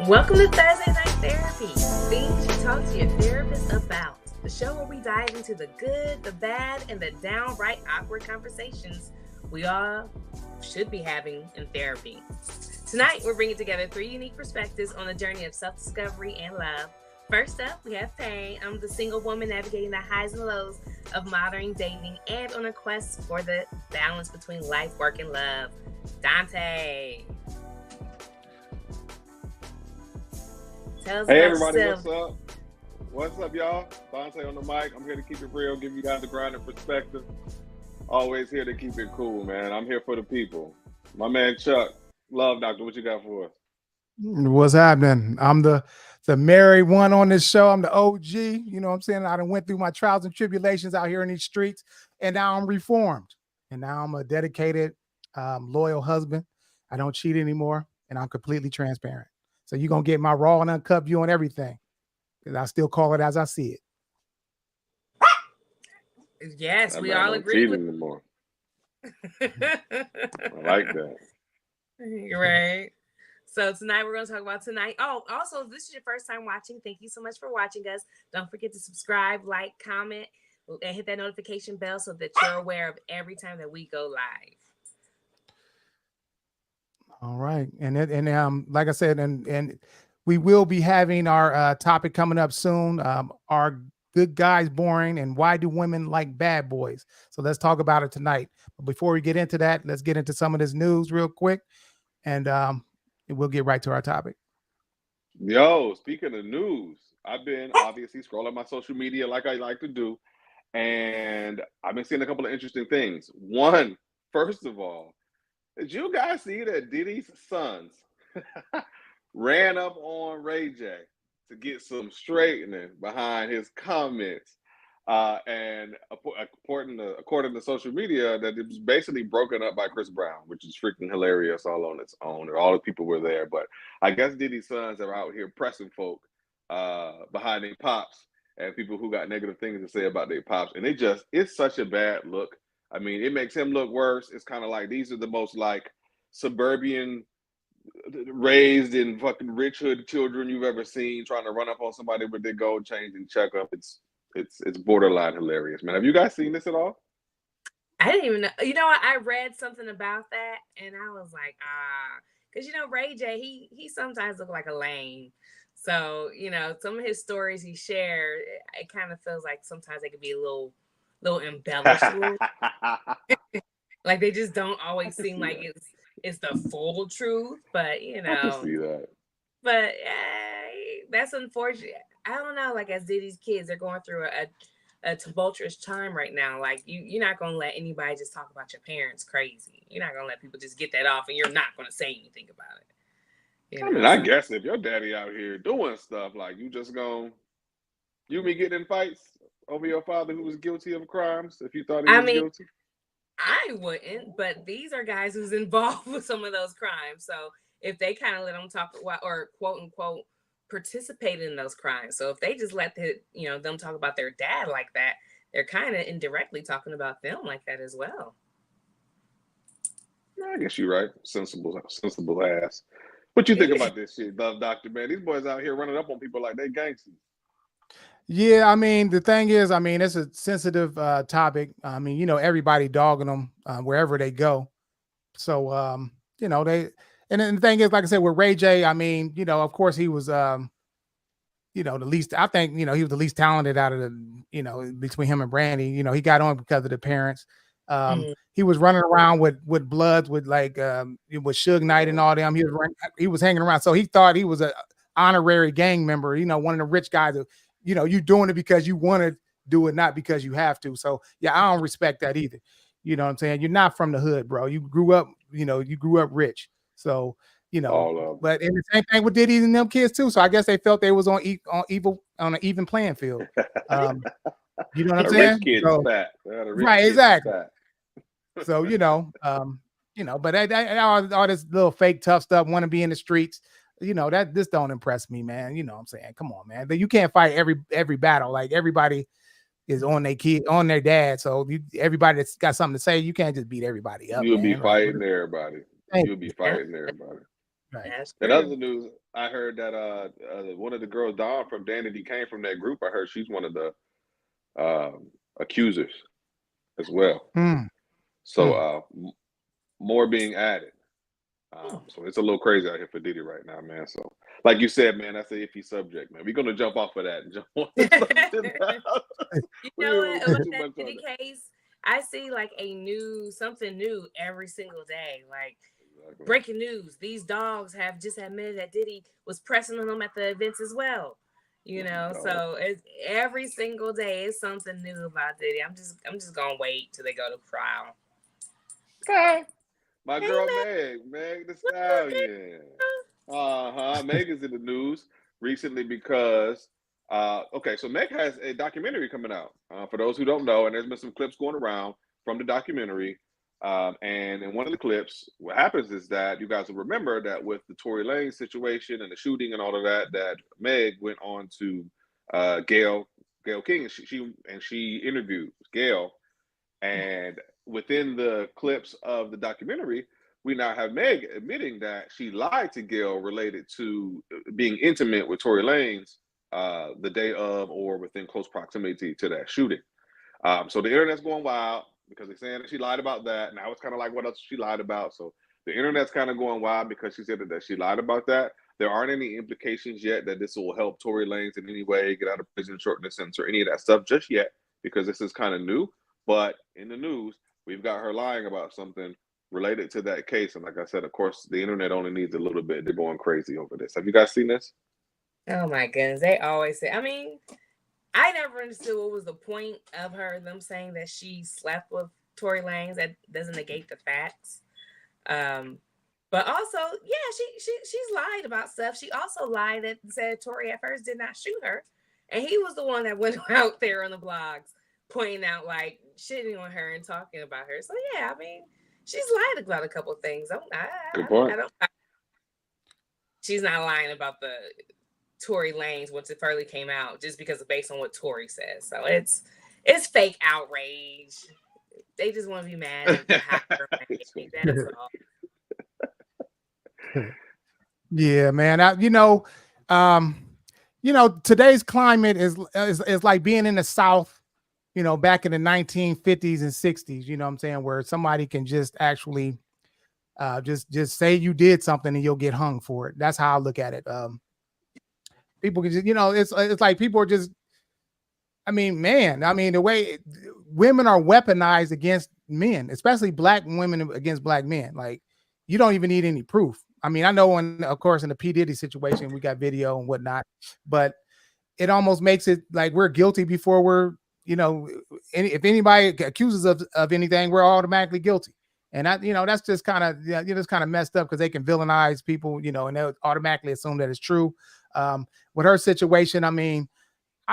Welcome to Thursday Night Therapy, things you talk to your therapist about. The show where we dive into the good, the bad, and the downright awkward conversations we all should be having in therapy. Tonight, we're bringing together 3 unique perspectives on the journey of self-discovery and love. First up, we have Payne. I'm the single woman navigating the highs and lows of modern dating and on a quest for the balance between life, work, and love. Dante. Hey everybody, what's up? What's up, y'all? Dante on the mic. I'm here to keep it real, give you guys the grounded perspective. Always here to keep it cool, man. I'm here for the people. My man Chuck, Love Doctor, what you got for us? What's happening? I'm the married one on this show. I'm the OG. You know what I'm saying? I done went through my trials and tribulations out here in these streets, and now I'm reformed. And now I'm a dedicated, loyal husband. I don't cheat anymore, and I'm completely transparent. So you're going to get my raw and uncut view on everything, because I still call it as I see it. Yes, we all agree with anymore. I like that. Right. So tonight we're going to talk about tonight. Oh, also, if this is your first time watching, thank you so much for watching us. Don't forget to subscribe, like, comment, and hit that notification bell so that you're aware of every time that we go live. All right. And like I said, and we will be having our topic coming up soon. Are good guys boring, and why do women like bad boys? So let's talk about it tonight. But before we get into that, let's get into some of this news real quick, and we'll get right to our topic. Yo, speaking of news, I've been obviously scrolling my social media like I like to do, and I've been seeing a couple of interesting things. One, first of all, did you guys see that Diddy's sons ran up on Ray J to get some straightening behind his comments? And according to social media, that it was basically broken up by Chris Brown, which is freaking hilarious all on its own. And all the people were there. But I guess Diddy's sons are out here pressing folk behind their pops and people who got negative things to say about their pops. And it's such a bad look. I mean, it makes him look worse. It's kind of like these are the most like suburban raised in fucking rich hood children you've ever seen trying to run up on somebody with their gold chains and check up. It's borderline hilarious, man. Have you guys seen this at all? I didn't even know. You know what? I read something about that and I was like, because Ray J, he sometimes look like a lame. So, some of his stories he shared, it kind of feels like sometimes they could be a little embellished. Like they just don't always seem like it's the full truth, but I can see that. But that's unfortunate. I don't know, like as Diddy's kids, they're going through a tumultuous time right now. Like you're not gonna let anybody just talk about your parents crazy. You're not gonna let people just get that off, and you're not gonna say anything about it. I mean, I guess if your daddy out here doing stuff like you be getting in fights over your father who was guilty of crimes if you thought he was guilty? I wouldn't, but these are guys who's involved with some of those crimes. So if they kind of let them talk or quote unquote participate in those crimes. So if they just let them talk about their dad like that, they're kind of indirectly talking about them like that as well. I guess you're right. Sensible ass. What you think about this shit, Love Doctor, man? These boys out here running up on people like they gangsters. Yeah, I mean, the thing is, it's a sensitive topic. I mean, everybody dogging them wherever they go. So, and then the thing is, like I said, with Ray J, I mean, of course he was, the least, I think, he was the least talented out of the, between him and Brandy. He got on because of the parents. He was running around with Bloods, with like, with Suge Knight and all them. He was hanging around. So he thought he was a honorary gang member, one of the rich guys that, you doing it because you want to do it, not because you have to. So yeah, I don't respect that either. You know what I'm saying? You're not from the hood, bro. You grew up rich. So, but and the same thing with Diddy and them kids too. So I guess they felt they was on an even playing field. You know what I'm saying? So, right, exactly. So, but all this little fake tough stuff, want to be in the streets. This don't impress me, man. You know what I'm saying? Come on, man. But you can't fight every battle. Like everybody is on their dad. So everybody that's got something to say, you can't just beat everybody up. You'll be fighting everybody. You'll be fighting everybody. Right. That's In true. other news, I heard that one of the girls, Dawn from Danity, came from that group. I heard she's one of the accusers as well. Mm. So more being added. So it's a little crazy out here for Diddy right now, man. So, like you said, man, that's an iffy subject, man. We're gonna jump off of that and jump on to something else. You We know don't what? put About too that much on Diddy it. case, I see like something new every single day. Like Exactly. breaking news: these dogs have just admitted that Diddy was pressing on them at the events as well. You know, No. so it's every single day is something new about Diddy. I'm just gonna wait till they go to trial. Okay. My Hey, girl Meg. Meg the Stallion. Meg is in the news recently because okay, so Meg has a documentary coming out. For those who don't know, and there's been some clips going around from the documentary. And in one of the clips, what happens is that you guys will remember that with the Tory Lanez situation and the shooting and all of that, that Meg went on to Gayle King, and she interviewed Gayle. And within the clips of the documentary, we now have Meg admitting that she lied to Gayle related to being intimate with Tory Lanez the day of or within close proximity to that shooting. So the internet's going wild because they're saying that she lied about that. Now it's kind of like, what else she lied about? So the internet's kind of going wild because she said that she lied about that. There aren't any implications yet that this will help Tory Lanez in any way get out of prison, shorten the sentence, or any of that stuff just yet, because this is kind of new. But in the news, we've got her lying about something related to that case. And like I said, of course, the internet only needs a little bit. They're going crazy over this. Have you guys seen this? Oh my goodness. They always say, I mean, I never understood what was the point of them saying that she slept with Tory Lanez. That doesn't negate the facts. But also, yeah, she's lied about stuff. She also lied that said Tory at first did not shoot her. And he was the one that went out there on the blogs pointing out, like, shitting on her and talking about her. So yeah, I mean, she's lied about a couple of things. Good point. She's not lying about the Tory Lanez once it first came out, just because based on what Tory says. So it's fake outrage. They just want to be mad at that's all. Yeah, man. Today's climate is like being in the South, back in the 1950s and 60s, you know what I'm saying, where somebody can just actually just say you did something and you'll get hung for it. That's how I look at it. People can just, it's like people are just, the way women are weaponized against men, especially black women against black men. Like, you don't even need any proof. I mean, I know of course, in the P. Diddy situation, we got video and whatnot, but it almost makes it like we're guilty before we're, if anybody accuses us of anything, we're automatically guilty. And that's just kind of messed up because they can villainize people, and they'll automatically assume that it's true. With her situation, I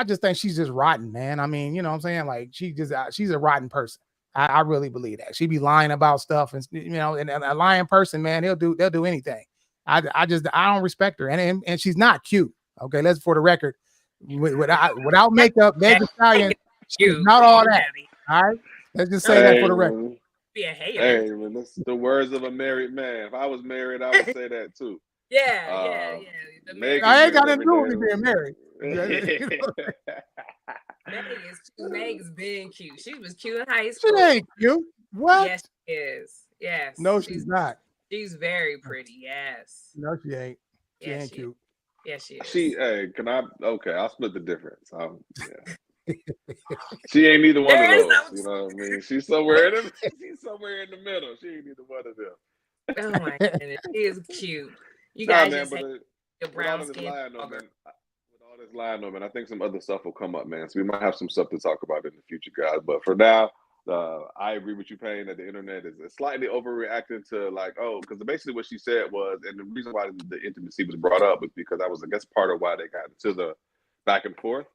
just think she's just rotten, man. You know what I'm saying? Like, she's a rotten person. I really believe that. She be lying about stuff, and and a lying person, man, they'll do anything. I don't respect her, and she's not cute. Okay, let's, for the record, without makeup, Meg Thee Stallion, she's not all that. All right, let's just say that for the record. Hey, man, that's the words of a married man. If I was married, I would say that too. Yeah. I ain't got nothing to do with me being married. Meg's been cute. She was cute in high school. She ain't cute. What? Yes, she is. Yes. No, she's not. She's very pretty. Yes. No, she ain't. She ain't cute. Yes, she is. I'll split the difference. Yeah. She ain't neither one of those. You know what I mean? She's somewhere in the middle. She ain't neither one of them. Oh my goodness, she is cute. You guys just hate your brown skin. With all this lying on, man, I think some other stuff will come up, man. So we might have some stuff to talk about in the future, guys. But for now, I agree with you, Payne, that the internet is slightly overreacting to, like, because basically what she said was, and the reason why the intimacy was brought up was because that was, I guess, part of why they got into the back and forth,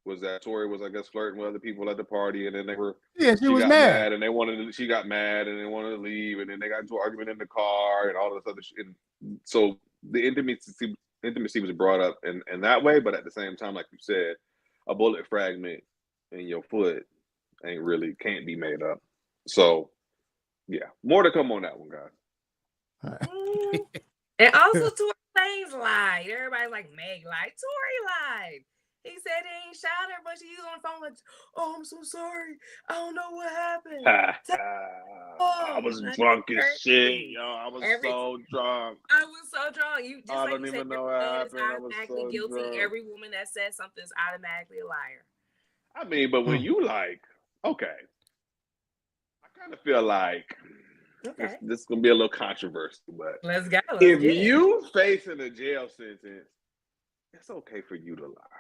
was that Tory was, I guess, flirting with other people at the party, and then they were she was mad, and she got mad, and they wanted to leave, and then they got into an argument in the car, and all this other shit. And so the intimacy was brought up in that way, but at the same time, like you said, a bullet fragment in your foot can't be made up. So yeah, more to come on that one, guys. And also, Tory Lanez lied. Everybody's like, Meg lied. Tory lied. He said he ain't shot her, but she's on the phone like, "Oh, I'm so sorry. I don't know what happened." I was drunk as shit, yo. I was so drunk. I was so drunk. You just I like don't even know what happened. I was automatically so guilty. drunk. Every woman that says something is automatically a liar. I mean, but when you like, okay, I kind of feel like this is gonna be a little controversial, but let's go. If you facing a jail sentence, it's okay for you to lie.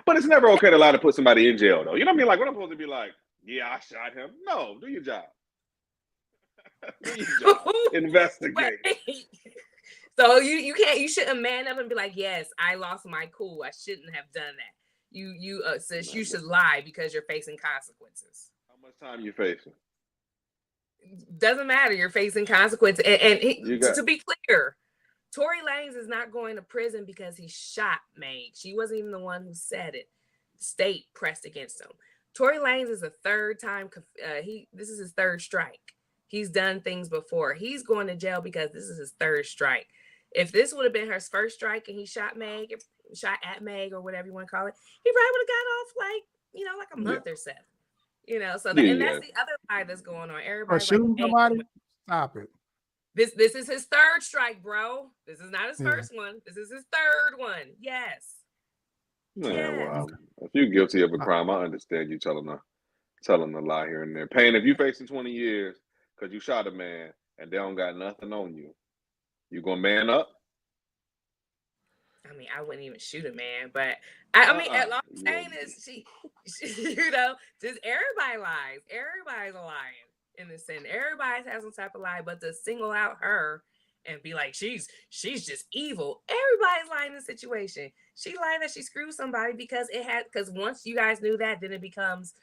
But it's never okay to lie to put somebody in jail, though. You know what I mean? Like, what I'm supposed to be like, yeah, I shot him. No, do your job. Do your job. Investigate. So you shouldn't man up and be like, yes, I lost my cool. I shouldn't have done that. You says you should lie because you're facing consequences. How much time you facing? Doesn't matter. You're facing consequences. To be clear, Tory Lanez is not going to prison because he shot Meg. She wasn't even the one who said it. The state pressed against him. Tory Lanez is a third time. This is his third strike. He's done things before. He's going to jail because this is his third strike. If this would have been her first strike and he shot at Meg or whatever you want to call it, he probably would have got off like a month or so. So and that's the other lie that's going on. Everybody shooting somebody. Stop it. This is his third strike, bro. This is not his first one. This is his third one. Yes. Yeah, well, if you're guilty of a crime, I understand you telling a lie here and there. Payne, if you facing 20 years because you shot a man and they don't got nothing on you, you gonna man up? I mean, I wouldn't even shoot a man, but I mean, all I'm saying is she just everybody lies. Everybody's lying. In the sense, everybody has some type of lie, but to single out her and be like, she's just evil. Everybody's lying in the situation. She lied that she screwed somebody because once you guys knew that, then it becomes,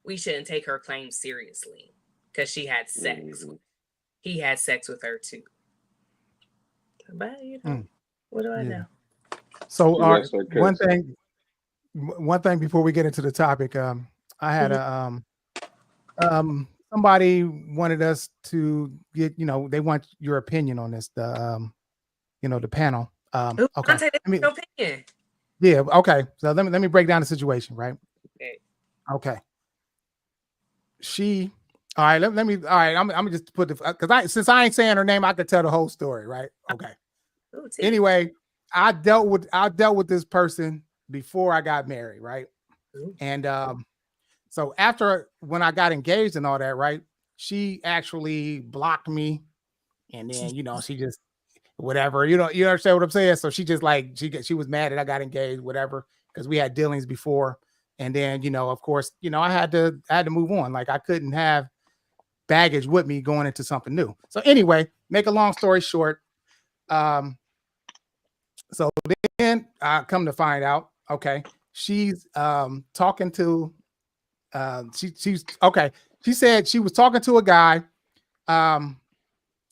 we shouldn't take her claim seriously because she had sex. Mm-hmm. He had sex with her too. But what do I know? So one thing before we get into the topic, I had somebody wanted us to get, they want your opinion on this, the panel. Okay. Opinion. Yeah. Okay. So let me break down the situation, right? Okay. I'm gonna just put since I ain't saying her name, I could tell the whole story, right? Okay. Ooh, anyway, I dealt with this person before I got married, right? Ooh. And so when I got engaged and all that, right, she actually blocked me, and then she just whatever, you understand what I'm saying? So she just like she was mad that I got engaged, whatever, because we had dealings before, and then of course I had to move on. Like I couldn't have baggage with me going into something new. So anyway, make a long story short, so then I come to find out, okay, she's talking to. She said she was talking to a guy.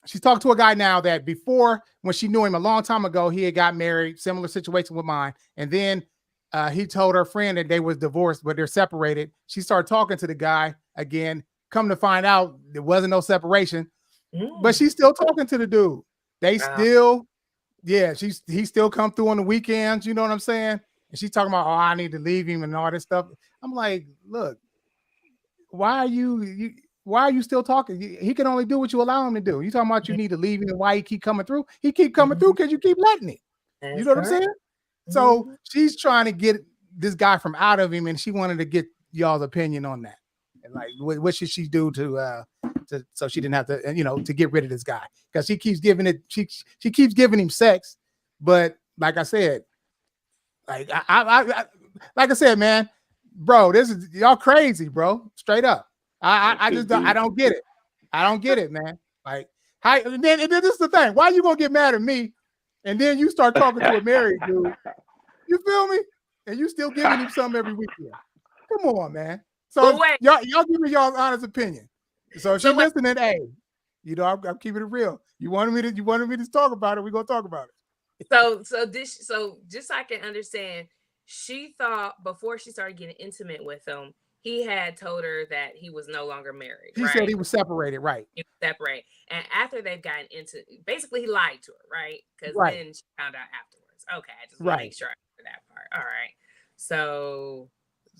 She's talking to a guy now that before, when she knew him a long time ago, he had got married, similar situation with mine. And then he told her friend that they was divorced, but they're separated. She started talking to the guy again. Come to find out, there wasn't no separation, but she's still talking to the dude. They still, he still come through on the weekends. You know what I'm saying? And she's talking about, I need to leave him and all this stuff. I'm like, look, why are you still talking? He can only do what you allow him to do. You talking about you need to leave him and why he keep coming through? He keep coming through because you keep letting it. You know what I'm saying? Mm-hmm. So she's trying to get this guy from out of him, and she wanted to get y'all's opinion on that. And like, what should she do to so she didn't have to, to get rid of this guy? Because she keeps giving him sex, but like I said, like I said, man, bro, this is y'all crazy, bro. Straight up. I don't get it. I don't get it, man. Like, and then this is the thing. Why are you gonna get mad at me? And then you start talking to a married dude. You feel me? And you still giving him some every weekend. Come on, man. So y'all give me y'all's honest opinion. So if you're listening, hey, I'm keeping it real. You wanted me to talk about it. We're gonna talk about it. So just so I can understand, she thought before she started getting intimate with him, he had told her that he was no longer married. He right? said he was separated, right? He was separated, and after they've gotten into, basically he lied to her, right? Because Right. then she found out afterwards. Okay, I just want to Right. make sure after that part. All right, so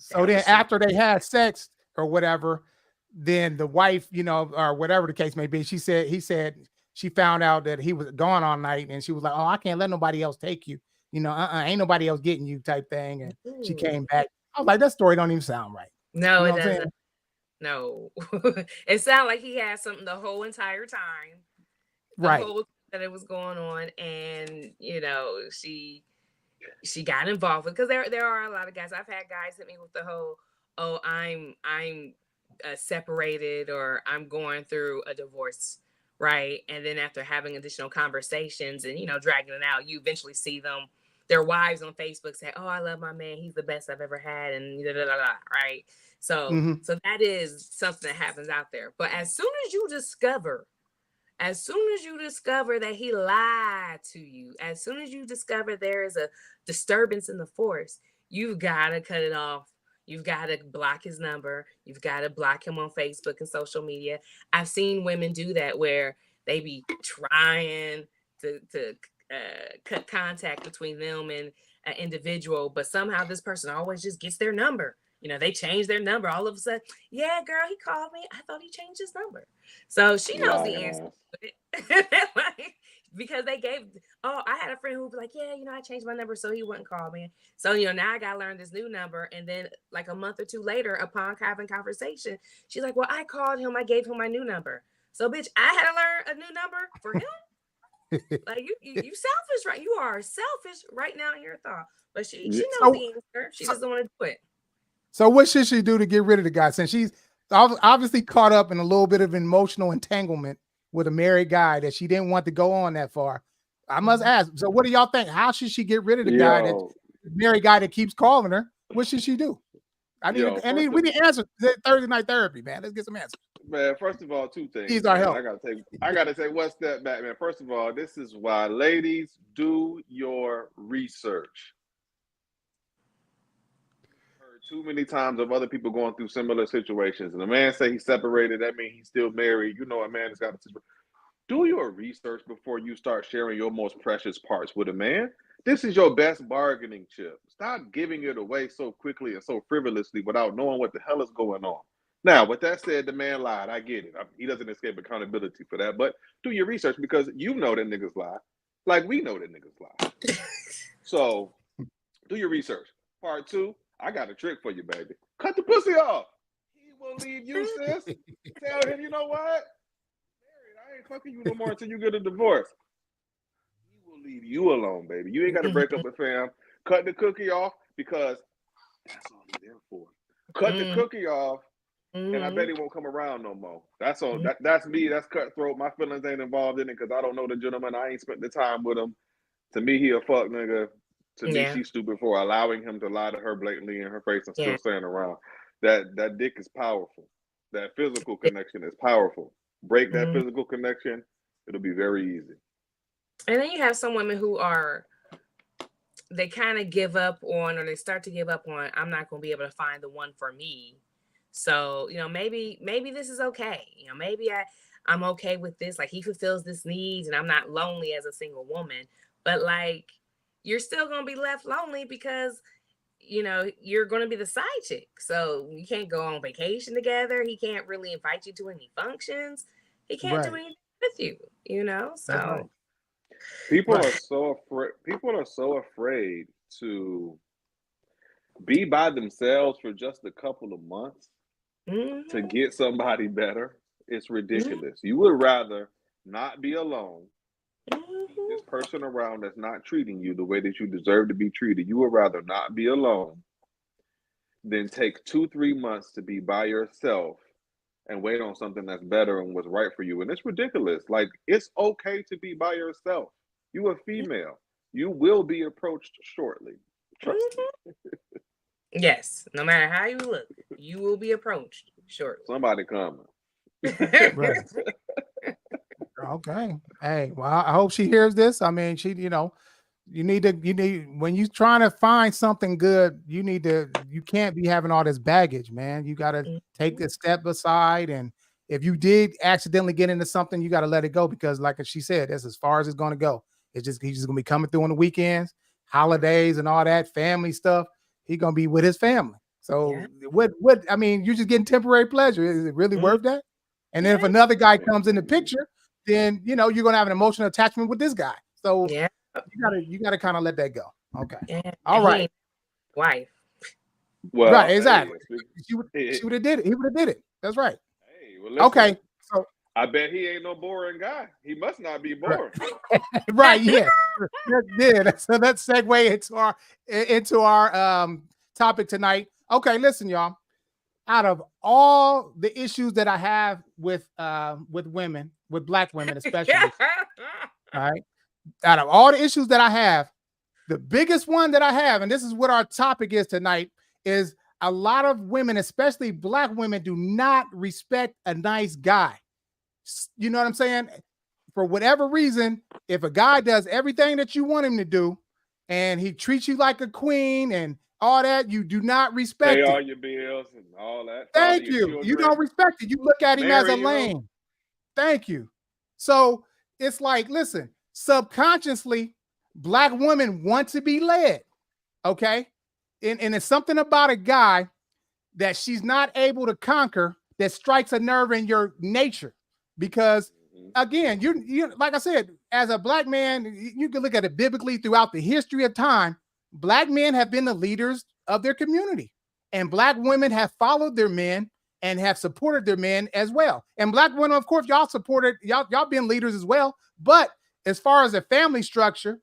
So then after they had sex or whatever, then the wife, you know, or whatever the case may be, he said she found out that he was gone all night, and she was like, "Oh, I can't let nobody else take you. You know, ain't nobody else getting you," type thing. And she came back. I was like, that story don't even sound right. No, You know it what I'm doesn't. No, it sounded like he had something the whole entire time. Right. Whole that it was going on, and you know, she got involved with, because there are a lot of guys. I've had guys hit me with the whole, "Oh, I'm separated, or I'm going through a divorce," right? And then after having additional conversations and, you know, dragging it out, you eventually see them, their wives on Facebook say, "Oh, I love my man. He's the best I've ever had," and da, da, da, da, right? So, Mhm. so that is something that happens out there. But as soon as you discover that he lied to you, as soon as you discover there is a disturbance in the force, you've got to cut it off. You've got to block his number. You've got to block him on Facebook and social media. I've seen women do that, where they be trying to cut contact between them and an individual, but somehow this person always just gets their number. You know, they change their number all of a sudden. "Yeah, girl, he called me. I thought he changed his number." So she knows the answer to it. Like, because they gave, I had a friend who was like, "Yeah, you know, I changed my number so he wouldn't call me." So, you know, now I got to learn this new number. And then like a month or two later, upon having conversation, she's like, "Well, I called him. I gave him my new number." So, bitch, I had to learn a new number for him. Like, you selfish, right? You are selfish right now in your thought. But she knows the answer. She doesn't want to do it. So what should she do to get rid of the guy, since she's obviously caught up in a little bit of emotional entanglement with a married guy that she didn't want to go on that far? I must ask. So what do y'all think? How should she get rid of the guy, that married guy that keeps calling her? What should she do? We need answers. Thursday night therapy, man. Let's get some answers. Man, first of all, two things. Needs our help. I gotta take one step back, man. First of all, this is why, ladies, do your research. I've heard too many times of other people going through similar situations, and a man say he's separated, that means he's still married. You know, a man has got a situation. Do your research before you start sharing your most precious parts with a man. This is your best bargaining chip. Stop giving it away so quickly and so frivolously without knowing what the hell is going on. Now, with that said, the man lied. I get it. He doesn't escape accountability for that. But do your research, because you know that niggas lie. Like we know that niggas lie. So do your research. Part two, I got a trick for you, baby. Cut the pussy off. He will leave you, sis. Tell him, you know what? I ain't fucking you no more until you get a divorce. He will leave you alone, baby. You ain't got to break up with fam. Cut the cookie off, because that's all he's there for. Cut the cookie off, and I bet he won't come around no more. That's all. That's me. That's cutthroat. My feelings ain't involved in it, because I don't know the gentleman. I ain't spent the time with him. To me, he a fuck nigga. To me, she's stupid for allowing him to lie to her blatantly in her face and still staying around. That dick is powerful. That physical connection is powerful. Break that physical connection, it'll be very easy. And then you have some women who they kind of give up on, or they start to give up on, "I'm not going to be able to find the one for me. So, you know, maybe this is okay. You know, maybe I'm okay with this. Like, he fulfills this needs, and I'm not lonely as a single woman." But like, you're still going to be left lonely, because, you know, you're going to be the side chick. So you can't go on vacation together. He can't really invite you to any functions. He can't do anything with you, you know? So people are so afraid. People are so afraid to be by themselves for just a couple of months to get somebody better. It's ridiculous. You would rather not be alone. This person around that's not treating you the way that you deserve to be treated. You would rather not be alone than take 2-3 months to be by yourself and wait on something that's better and what's right for you. And it's ridiculous. Like, it's okay to be by yourself. You a female. You will be approached shortly. Trust me. Yes. No matter how you look, you will be approached shortly. Somebody coming. Okay. Hey, well, I hope she hears this. I mean, she, you know, you need when you're trying to find something good, you need to you can't be having all this baggage, man. You got to take a step aside, and if you did accidentally get into something, you got to let it go, because like she said, that's as far as it's going to go. He's just going to be coming through on the weekends, holidays, and all that family stuff. He's going to be with his family. So what I mean, you're just getting temporary pleasure. Is it really worth that? And then if another guy comes in the picture, then you're going to have an emotional attachment with this guy. So you gotta kind of let that go. Okay. All right. Wife. Well, right, exactly. She would have did it. He would have did it. That's right. Hey, well, listen, okay. So I bet he ain't no boring guy. He must not be boring. Right. Yeah. So let's segue into our topic tonight. Okay, listen, y'all. Out of all the issues that I have with women, with Black women especially, all right. Out of all the issues that I have, the biggest one that I have, and this is what our topic is tonight, is a lot of women, especially Black women, do not respect a nice guy. You know what I'm saying? For whatever reason, if a guy does everything that you want him to do, and he treats you like a queen and all that, you do not respect it. Pay all your bills and all that. Thank you. You don't respect it. You look at him as a lame. Thank you. So it's like, listen, subconsciously, Black women want to be led. Okay. And it's something about a guy that she's not able to conquer that strikes a nerve in your nature. Because again, you like I said, as a Black man, you can look at it biblically throughout the history of time. Black men have been the leaders of their community, and Black women have followed their men and have supported their men as well. And Black women, of course, y'all supported, y'all been leaders as well. But as far as a family structure,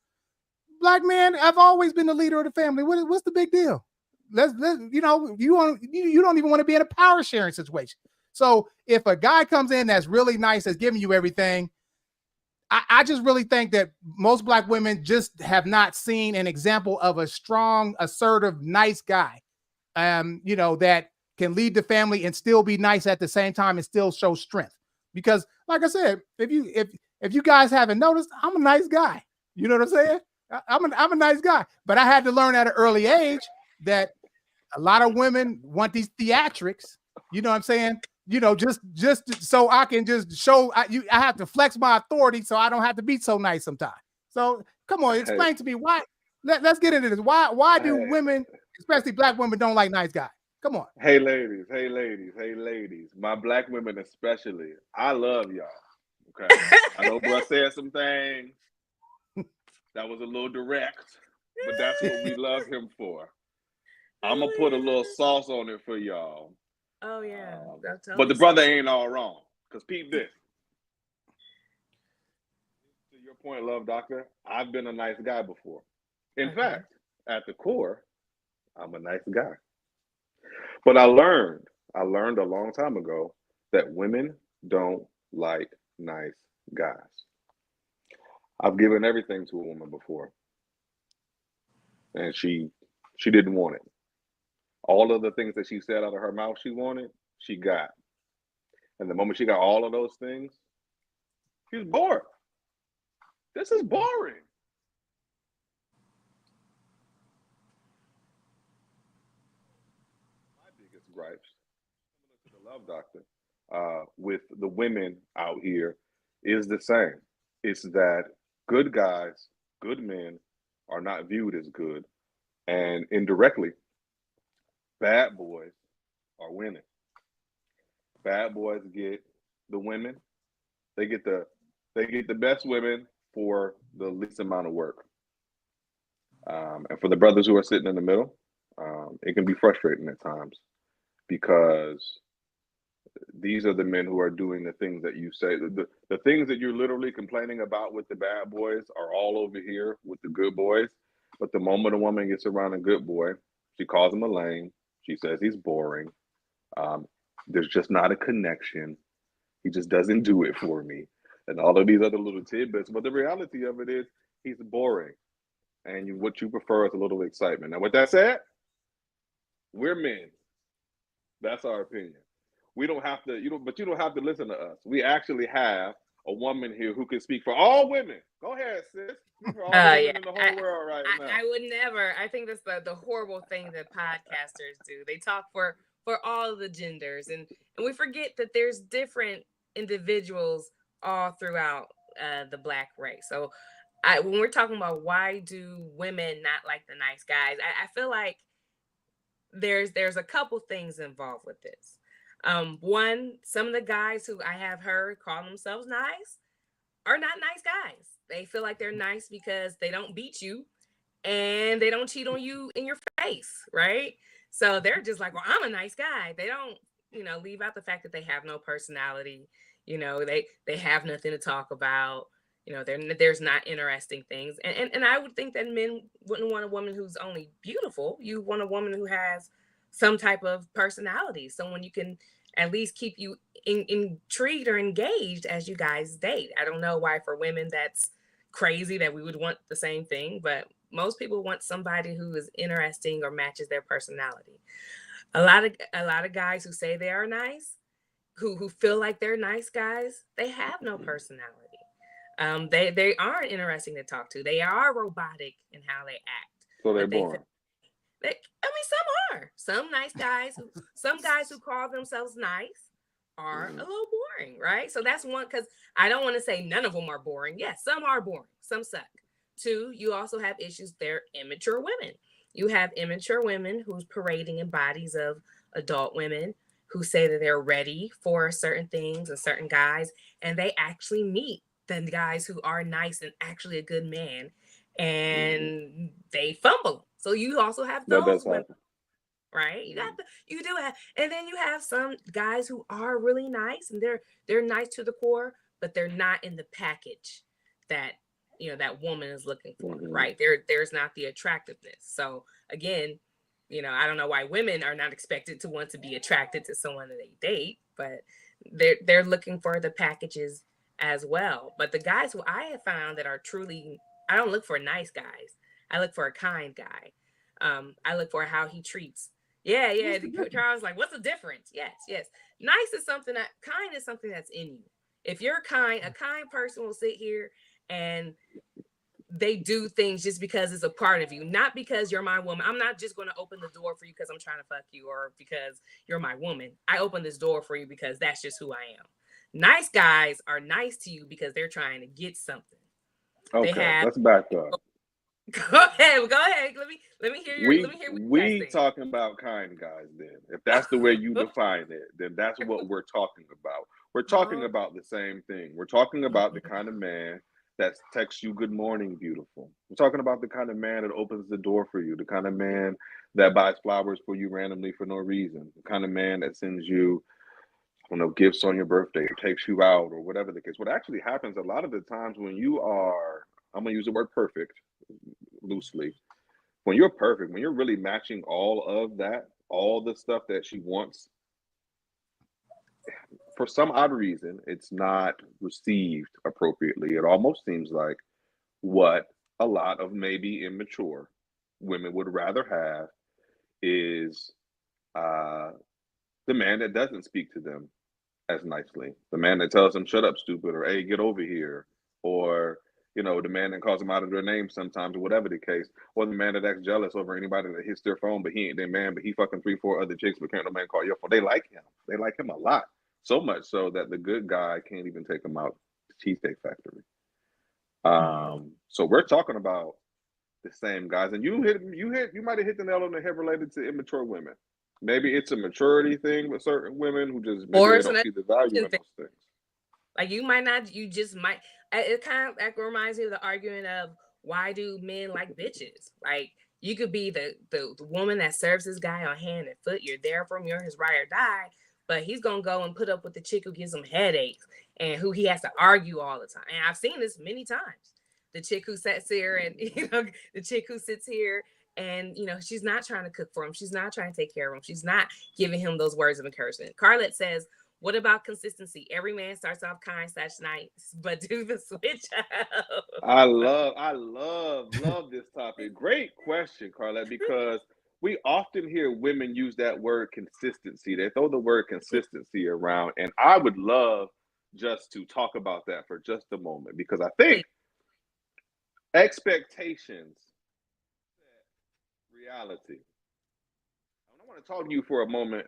Black men have always been the leader of the family. What's the big deal? Let's you don't even want to be in a power sharing situation. So if a guy comes in that's really nice, that's giving you everything, I just really think that most Black women just have not seen an example of a strong, assertive, nice guy, that can lead the family and still be nice at the same time and still show strength. Because, like I said, if you guys haven't noticed, I'm a nice guy. You know what I'm saying? I'm a nice guy, but I had to learn at an early age that a lot of women want these theatrics. You know what I'm saying? Just so I can just show I have to flex my authority, so I don't have to be so nice sometimes. So come on, explain to me why. Let's get into this. Why do women, especially Black women, don't like nice guys? Come on. Hey ladies. My Black women especially. I love y'all. Okay. I know bro said some things that was a little direct, but that's what we love him for. I'm gonna put a little sauce on it for y'all. Oh yeah. But the brother ain't all wrong. Because peep this. To your point, Love Doctor, I've been a nice guy before. In fact, at the core, I'm a nice guy. But I learned a long time ago that women don't like nice guys. I've given everything to a woman before. And she didn't want it. All of the things that she said out of her mouth she wanted, she got. And the moment she got all of those things, she was bored. This is boring. My biggest gripes, similar to the Love Doctor, with the women out here is the same. It's that good guys, good men are not viewed as good. And indirectly, bad boys are winning. Bad boys get the women. They get the best women for the least amount of work. And for the brothers who are sitting in the middle, it can be frustrating at times because these are the men who are doing the things that you say. The things that you're literally complaining about with the bad boys are all over here with the good boys. But the moment a woman gets around a good boy, she calls him a lame. She says he's boring. There's just not a connection. He just doesn't do it for me. And all of these other little tidbits. But the reality of it is he's boring. And what you prefer is a little excitement. Now, with that said, we're men. That's our opinion. We don't have to, but you don't have to listen to us. We actually have a woman here who can speak for all women. Go ahead, sis. Speak for all the women Yeah, in the whole world right now. I would never. I think that's the horrible thing that podcasters do. They talk for all of the genders, and we forget that there's different individuals all throughout the Black race. So, when we're talking about why do women not like the nice guys, I feel like there's a couple things involved with this. One, some of the guys who I have heard call themselves nice are not nice guys. They feel like they're nice because they don't beat you and they don't cheat on you in your face, right? So they're just like, well, I'm a nice guy. They don't, leave out the fact that they have no personality. They have nothing to talk about. There's not interesting things. And I would think that men wouldn't want a woman who's only beautiful. You want a woman who has some type of personality, someone you can at least keep you intrigued or engaged as you guys date. I don't know why for women that's crazy that we would want the same thing, but most people want somebody who is interesting or matches their personality. A lot of guys who say they are nice, who feel like they're nice guys, they have no personality. They aren't interesting to talk to. They are robotic in how they act. So they're boring. Some are. Some nice guys, some guys who call themselves nice are a little boring, right? So that's one, because I don't want to say none of them are boring. Yes, some are boring. Some suck. Two, you also have issues. They're immature women. You have immature women who's parading in bodies of adult women who say that they're ready for certain things and certain guys, and they actually meet the guys who are nice and actually a good man, and they fumble. So you also have those women, right? You do have, and then you have some guys who are really nice and they're nice to the core, but they're not in the package that that woman is looking for, right? There's not the attractiveness. So again, I don't know why women are not expected to want to be attracted to someone that they date, but they're looking for the packages as well. But the guys who I have found that are truly, I don't look for nice guys. I look for a kind guy. I look for how he treats. Yeah. Charles, like, what's the difference? Yes. Nice is something kind is something that's in you. If you're kind, a kind person will sit here and they do things just because it's a part of you, not because you're my woman. I'm not just going to open the door for you because I'm trying to fuck you or because you're my woman. I open this door for you because that's just who I am. Nice guys are nice to you because they're trying to get something. Okay, let's back up. Go ahead. Let me hear your. We talking about kind guys then. If that's the way you define it, then that's what we're talking about. We're talking about the same thing. We're talking about the kind of man that texts you "Good morning, beautiful." We're talking about the kind of man that opens the door for you, the kind of man that buys flowers for you randomly for no reason, the kind of man that sends you, gifts on your birthday or takes you out or whatever the case. What actually happens a lot of the times when you are, I'm going to use the word perfect loosely. When you're perfect, when you're really matching all of that, all the stuff that she wants, for some odd reason, it's not received appropriately. It almost seems like what a lot of maybe immature women would rather have is the man that doesn't speak to them as nicely, the man that tells them "shut up, stupid," or "hey, get over here," or the man that calls them out of their name sometimes, or whatever the case, or the man that acts jealous over anybody that hits their phone, but he ain't their man, but he fucking 3-4 other chicks, but can't no man call your phone. They like him. They like him a lot, so much so that the good guy can't even take him out to Cheesecake Factory. So we're talking about the same guys, and you might have hit the nail on the head related to immature women. Maybe it's a maturity thing with certain women who just maybe they don't see the value in those things. Like you just might. It kind of reminds me of the argument of why do men like bitches? Like you could be the woman that serves this guy on hand and foot. You're there for him. You're his ride or die. But he's gonna go and put up with the chick who gives him headaches and who he has to argue all the time. And I've seen this many times. The chick who sits here and the chick who sits here and she's not trying to cook for him. She's not trying to take care of him. She's not giving him those words of encouragement. Carlette says, what about consistency? Every man starts off kind/nice, but do the switch out. I love this topic. Great question, Carlette, because we often hear women use that word consistency. They throw the word consistency around, and I would love just to talk about that for just a moment, because I think Please. expectations, reality. I want to talk to you for a moment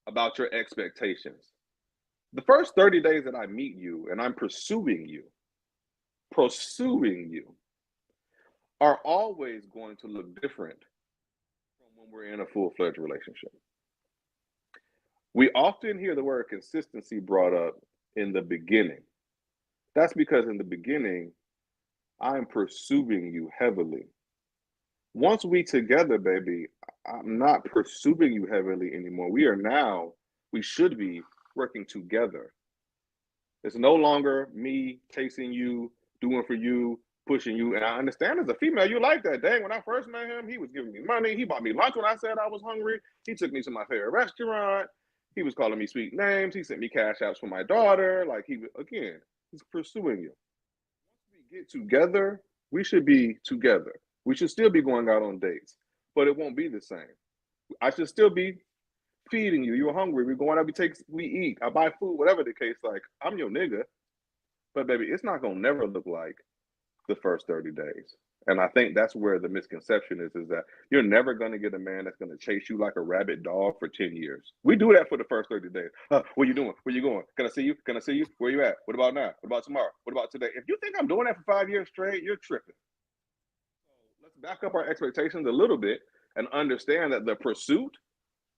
about your expectations. The first 30 days that I meet you and I'm pursuing you, are always going to look different from when we're in a full-fledged relationship. We often hear the word consistency brought up in the beginning. That's because in the beginning, I'm pursuing you heavily. Once we together, baby, I'm not pursuing you heavily anymore. We should be working together. It's no longer me chasing you, doing for you, pushing you. And I understand as a female, you like that. Dang, when I first met him, he was giving me money. He bought me lunch when I said I was hungry. He took me to my favorite restaurant. He was calling me sweet names. He sent me cash apps for my daughter. Like he's pursuing you. Once we get together, we should be together. We should still be going out on dates, but it won't be the same. I should still be feeding you. You're hungry. We're going out. We eat. I buy food. Whatever the case. Like I'm your nigga, but baby, it's not gonna never look like the first 30 days. And I think that's where the misconception is that you're never going to get a man that's going to chase you like a rabid dog for 10 years. We do that for the first 30 days. What you doing? Where you going? Can I see you? Can I see you? Where you at? What about now? What about tomorrow? What about today? If you think I'm doing that for 5 years straight, you're tripping. So let's back up our expectations a little bit and understand that the pursuit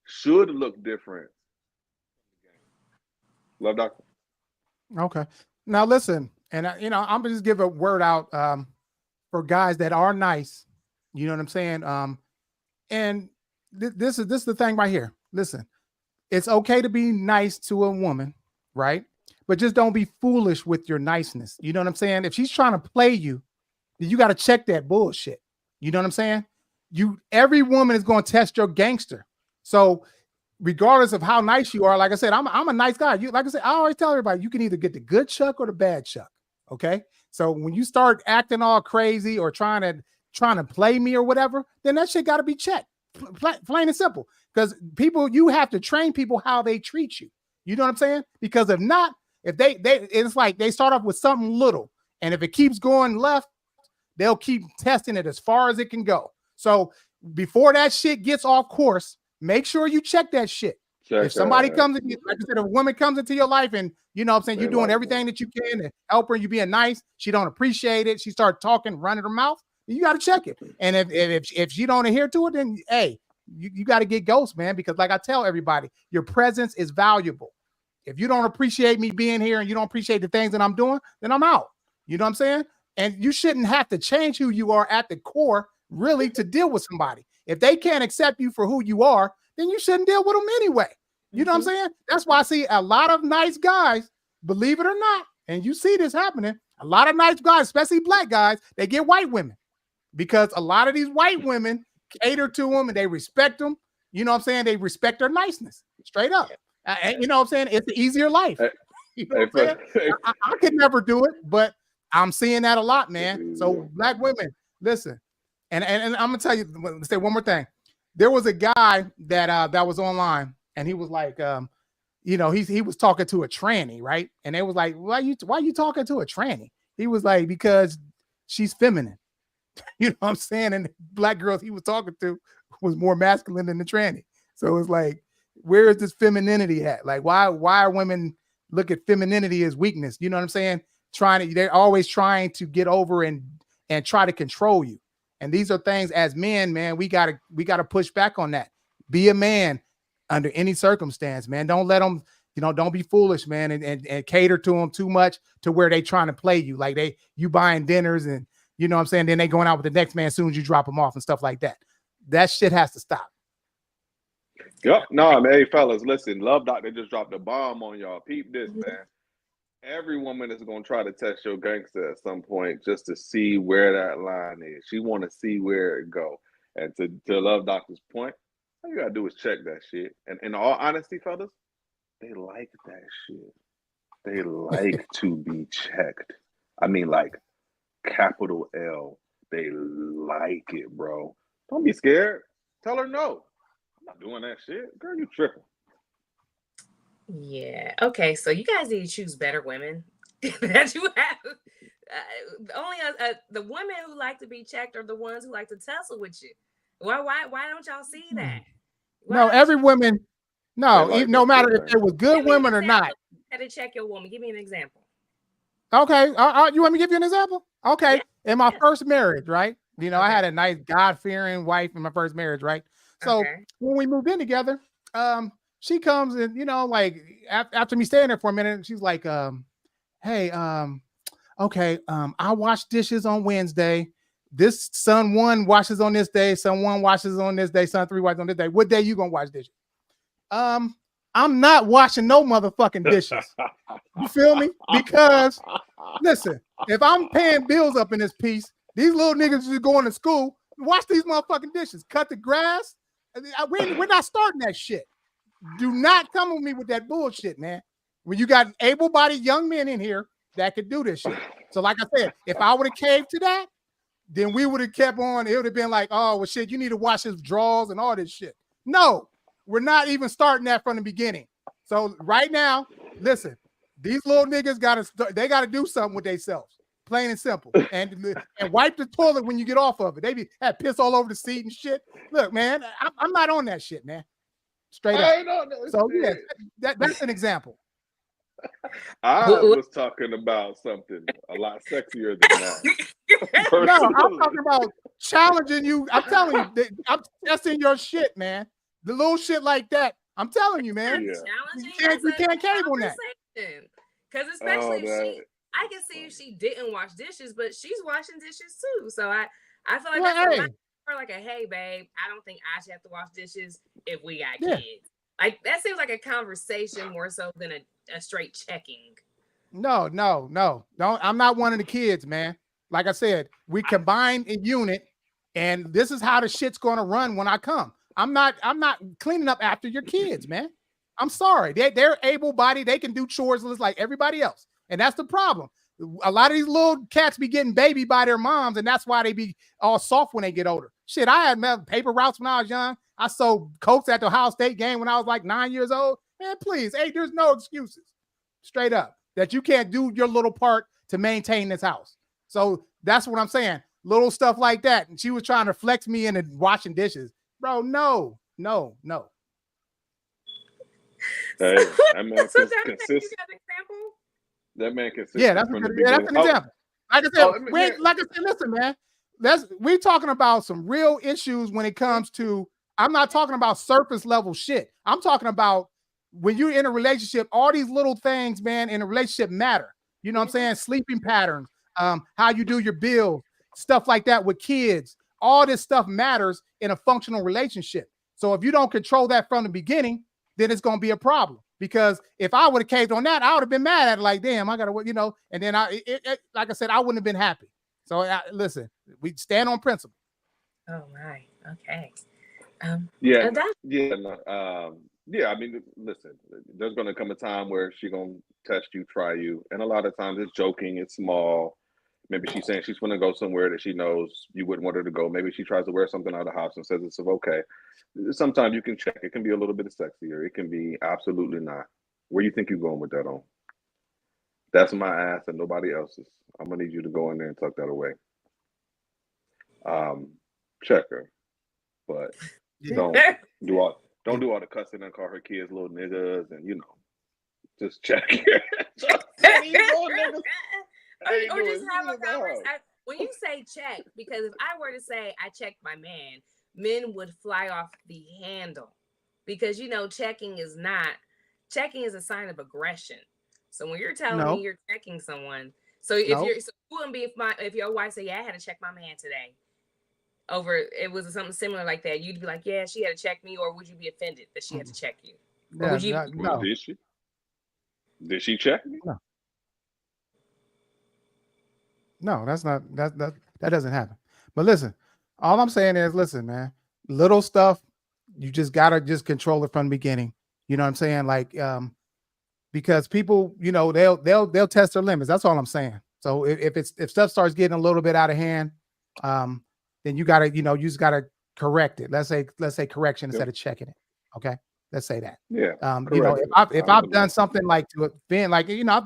should look different. Love Doctor. Okay. Now listen, and I'm gonna just give a word out for guys that are nice. You know what I'm saying? And this is the thing right here. Listen, it's okay to be nice to a woman, right? But just don't be foolish with your niceness. You know what I'm saying? If she's trying to play you, then you got to check that bullshit. You know what I'm saying? Every woman is going to test your gangster. So regardless of how nice you are, like I said, I'm a nice guy. Like I said, I always tell everybody, you can either get the good Chuck or the bad Chuck. Okay. So when you start acting all crazy or trying to play me or whatever, then that shit got to be checked. Plain and simple. Because you have to train people how they treat you. You know what I'm saying? Because if not, it's like they start off with something little, and if it keeps going left, they'll keep testing it as far as it can go. So before that shit gets off course, make sure you check that shit. If somebody comes in, like I said, if a woman comes into your life and you know what I'm saying, you're doing everything that you can to help her, you being nice, she don't appreciate it, she start talking, running her mouth, you got to check it. And if she don't adhere to it, then hey, you got to get ghost, man, because like I tell everybody, your presence is valuable. If you don't appreciate me being here and you don't appreciate the things that I'm doing, then I'm out. You know what I'm saying? And you shouldn't have to change who you are at the core, really, to deal with somebody. If they can't accept you for who you are, then you shouldn't deal with them anyway. You know what I'm saying? That's why I see a lot of nice guys, believe it or not, and you see this happening, a lot of nice guys, especially black guys, they get white women because a lot of these white women cater to them and they respect them. You know what I'm saying? They respect their niceness, straight up. You know what I'm saying? It's an easier life. You know what I'm saying? I could never do it, but I'm seeing that a lot, man. So black women, listen, and I'm gonna tell you, say one more thing. There was a guy that was online, and he was like, he was talking to a tranny, right? And they was like, why you talking to a tranny? He was like, because she's feminine. You know what I'm saying? And the black girls he was talking to was more masculine than the tranny. So it's like, where is this femininity at? Like, why are women look at femininity as weakness? You know what I'm saying? They're always trying to get over and try to control you. And these are things as men, man, we gotta push back on that. Be a man under any circumstance, man. Don't let them, don't be foolish, man, and cater to them too much to where they trying to play you. Like you buying dinners and you know what I'm saying? Then they going out with the next man as soon as you drop them off and stuff like that. That shit has to stop. Yep. No, man. Hey, fellas, listen. Love Doctor just dropped a bomb on y'all. Peep this, man. Every woman is going to try to test your gangster at some point just to see where that line is. She want to see where it go. And to Love Doctor's point, all you got to do is check that shit. And in all honesty, fellas, they like that shit. They like to be checked. I mean, like, capital L. They like it, bro. Don't be scared. Tell her no. I'm not doing that shit. Girl, you tripping. Yeah. Okay. So you guys need to choose better women that you have. Only the women who like to be checked are the ones who like to tussle with you. Why don't y'all see that? Why No, don't every you woman, They no, like even the no matter if thing. they was good give me an women or not. example? How to check your woman? Give me an example. Okay, you want me to give you an example? Okay, Yeah. in my Yeah. first marriage, right? You know, I Okay. had a nice God-fearing wife in my first marriage, right? So Okay. when we moved in together, she comes and like after me staying there for a minute, she's like, hey, okay, I wash dishes on Wednesday. This son one washes on this day, son one washes on this day, son three washes on this day. What day you gonna wash dishes? I'm not washing no motherfucking dishes. You feel me? Because listen, if I'm paying bills up in this piece, these little niggas just going to school. Wash these motherfucking dishes, cut the grass. We're not starting that shit. Do not come with me with that bullshit, man. When you got able-bodied young men in here that could do this shit. So, like I said, if I would have caved to that, then we would have kept on. It would have been like, oh, well, shit, you need to wash his drawers and all this shit. No, we're not even starting that from the beginning. So right now, listen, these little niggas they gotta do something with themselves, plain and simple, and wipe the toilet when you get off of it. They had piss all over the seat and shit. Look, man, I'm not on that shit, man. Straight up. So yeah, that's an example. I was talking about something a lot sexier than that. No, I'm talking about challenging you. I'm telling you, I'm testing your shit, man. The little shit like that. I'm telling you, man. Yeah. We can't cave on that. Because especially if I can see if she didn't wash dishes, but she's washing dishes too. So I feel like that's like a hey babe, I don't think I should have to wash dishes if we got kids. Like that seems like a conversation more so than a straight checking. No. Don't. I'm not one of the kids, man. Like I said, we combine a unit, and this is how the shit's gonna run when I come. I'm not cleaning up after your kids, man. I'm sorry. They're able-bodied, they can do chores just like everybody else. And that's the problem. A lot of these little cats be getting babied by their moms, and that's why they be all soft when they get older. Shit, I had paper routes when I was young. I sold Coats at the Ohio State game when I was like 9 years old. Man, please, hey, there's no excuses. Straight up. That you can't do your little part to maintain this house. So that's what I'm saying. Little stuff like that. And she was trying to flex me into washing dishes. Bro, no. Hey, that man consists. That man consists. Yeah, that's an example. Like I said, listen, man. We talking about some real issues when it comes to. I'm not talking about surface level shit. I'm talking about when you're in a relationship, all these little things, man, in a relationship matter. You know what I'm saying? Sleeping patterns, how you do your bills, stuff like that with kids. All this stuff matters in a functional relationship. So if you don't control that from the beginning, then it's going to be a problem. Because if I would have caved on that, I would have been mad at it. Like, damn, I got to, and then like I said, I wouldn't have been happy. So listen, we stand on principle. Oh, my. Okay. Yeah. I mean, listen, there's going to come a time where she's going to test you, try you. And a lot of times it's joking, it's small. Maybe she's saying she's going to go somewhere that she knows you wouldn't want her to go. Maybe she tries to wear something out of the house and says it's okay. Sometimes you can check. It can be a little bit sexier. It can be absolutely not. Where you think you're going with that on? That's my ass and nobody else's. I'm going to need you to go in there and tuck that away. Check her. But don't do all the cussing and call her kids little niggas and just check her. Or just have a conversation. When you say check, because if I were to say I checked my man, men would fly off the handle because checking is a sign of aggression. So when you're telling me you're checking someone, it wouldn't be if your wife said, yeah, I had to check my man today. It was something similar like that, you'd be like, yeah, she had to check me, or would you be offended that she had to check you? Or would you? No. Did she check me? No, that's not that doesn't happen. But listen, all I'm saying is, listen, man, little stuff, you just gotta just control it from the beginning. You know what I'm saying? Like, because people, they'll test their limits. That's all I'm saying. So if stuff starts getting a little bit out of hand, then you gotta, you just gotta correct it. Let's say correction instead of checking it. Okay. Let's say that. Yeah. You know, Correct. if I've done something like to offend, like, you know,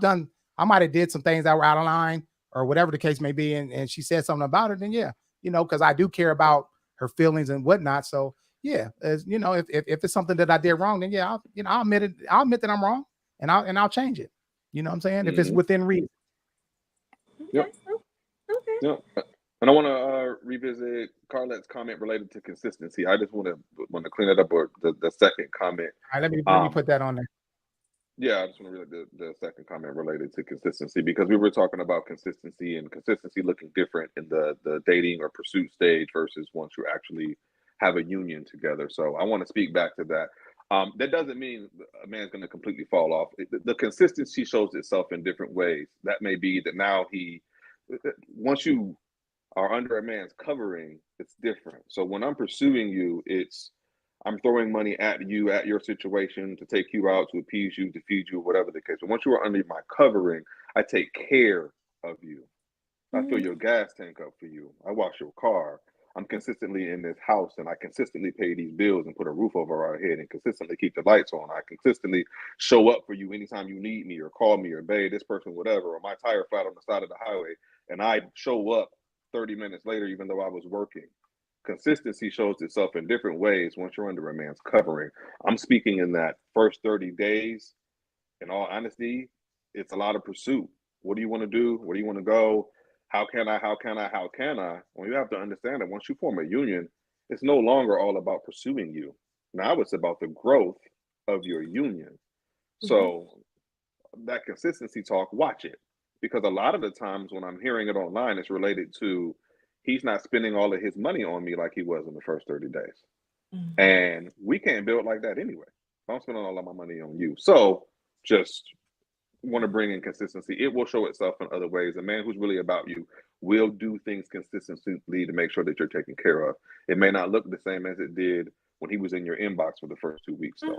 I might have did some things that were out of line or whatever the case may be, and she said something about it, then yeah, you know, because I do care about her feelings and whatnot. So yeah, as you know, if it's something that I did wrong, then yeah, I'll admit it. I'll admit that I'm wrong, and I'll change it. You know what I'm saying? If it's within reason. Yep. Okay. Yep. And I want to revisit Carlette's comment related to consistency. I just want to clean it up, or the second comment. All right, let me put that on there. Yeah, I just want to read the second comment related to consistency, because we were talking about consistency and consistency looking different in the dating or pursuit stage versus once you actually have a union together. So I want to speak back to that. That doesn't mean a man's going to completely fall off. The consistency shows itself in different ways. That may be that now once you are under a man's covering, it's different. So when I'm pursuing you, I'm throwing money at you, at your situation, to take you out, to appease you, to feed you, whatever the case. But once you are under my covering, I take care of you. I fill your gas tank up for you. I wash your car. I'm consistently in this house, and I consistently pay these bills and put a roof over our head and consistently keep the lights on. I consistently show up for you anytime you need me or call me or, babe, this person, whatever, or my tire flat on the side of the highway, and I show up 30 minutes later, even though I was working. Consistency shows itself in different ways once you're under a man's covering. I'm speaking in that first 30 days. In all honesty, it's a lot of pursuit. What do you want to do? Where do you want to go? How can I? Well, you have to understand that once you form a union, it's no longer all about pursuing you. Now it's about the growth of your union. So that consistency talk, watch it. Because a lot of the times when I'm hearing it online, it's related to he's not spending all of his money on me like he was in the first 30 days. And we can't build like that anyway. I'm spending all of my money on you. So just want to bring in consistency. It will show itself in other ways. A man who's really about you will do things consistently to make sure that you're taken care of. It may not look the same as it did when he was in your inbox for the first 2 weeks, though.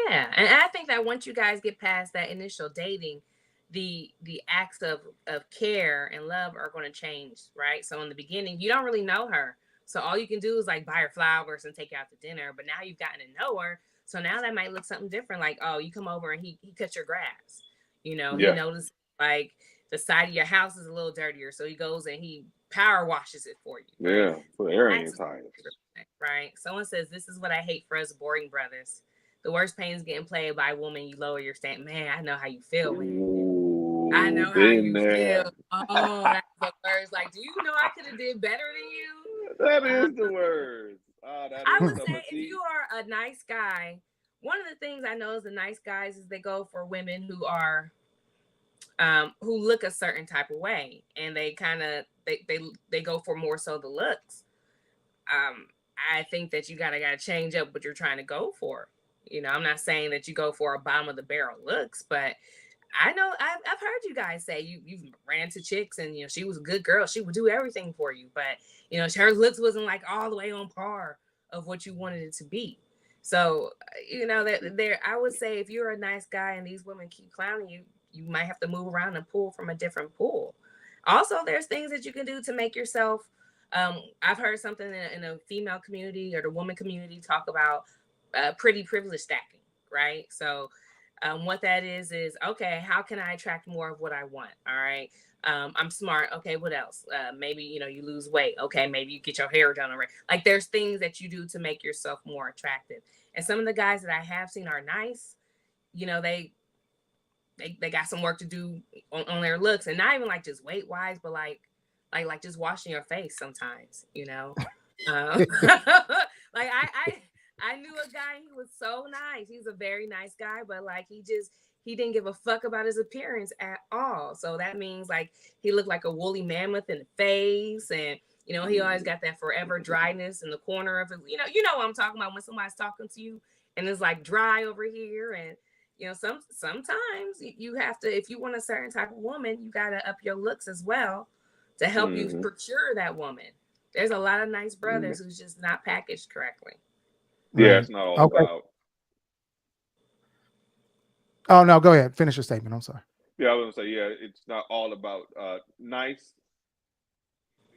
Yeah, and I think that once you guys get past that initial dating, the acts of care and love are going to change, right? So in the beginning, you don't really know her, so all you can do is like buy her flowers and take her out to dinner. But now you've gotten to know her, so now that might look something different. Like, oh, you come over and he cuts your grass. You know, he noticed like the side of your house is a little dirtier, so he goes and he power washes it for you. Right? Yeah, put air in your tires. Right. Someone says, "This is what I hate for us boring brothers. The worst pain is getting played by a woman. You lower your stand." Man, I know how you feel, man. Ooh, I know how you feel. Oh, that's the worst. Like, do you know I could have did better than you? That is the worst. I would say if you are a nice guy, one of the things I know is the nice guys is they go for women who are who look a certain type of way, and they kind of they go for more so the looks. I think that you gotta change up what you're trying to go for. You know, I'm not saying that you go for a bottom of the barrel looks, but I know I've heard you guys say you ran to chicks and, you know, she was a good girl. She would do everything for you, but, you know, her looks wasn't like all the way on par of what you wanted it to be. So, you know, that I would say if you're a nice guy and these women keep clowning you, you might have to move around and pull from a different pool. Also, there's things that you can do to make yourself. I've heard something in a female community or the woman community talk about pretty privilege stacking, right? So what that is okay, how can I attract more of what I want? All right. I'm smart. Okay, what else? Maybe, you know, you lose weight. Okay, maybe you get your hair done already. Like, there's things that you do to make yourself more attractive. And some of the guys that I have seen are nice. You know, they got some work to do on their looks, and not even like just weight wise, but like just washing your face sometimes, you know. Like I knew a guy, he was so nice. He's a very nice guy, but like he didn't give a fuck about his appearance at all. So that means like he looked like a woolly mammoth in the face, and you know, he always got that forever dryness in the corner of it. You know what I'm talking about when somebody's talking to you and it's like dry over here. And you know, sometimes you have to, if you want a certain type of woman, you gotta up your looks as well to help you procure that woman. There's a lot of nice brothers who's just not packaged correctly. Yeah, right. It's not all about. Oh no, go ahead. Finish your statement. I'm sorry. Yeah, I was gonna say, yeah, it's not all about nice.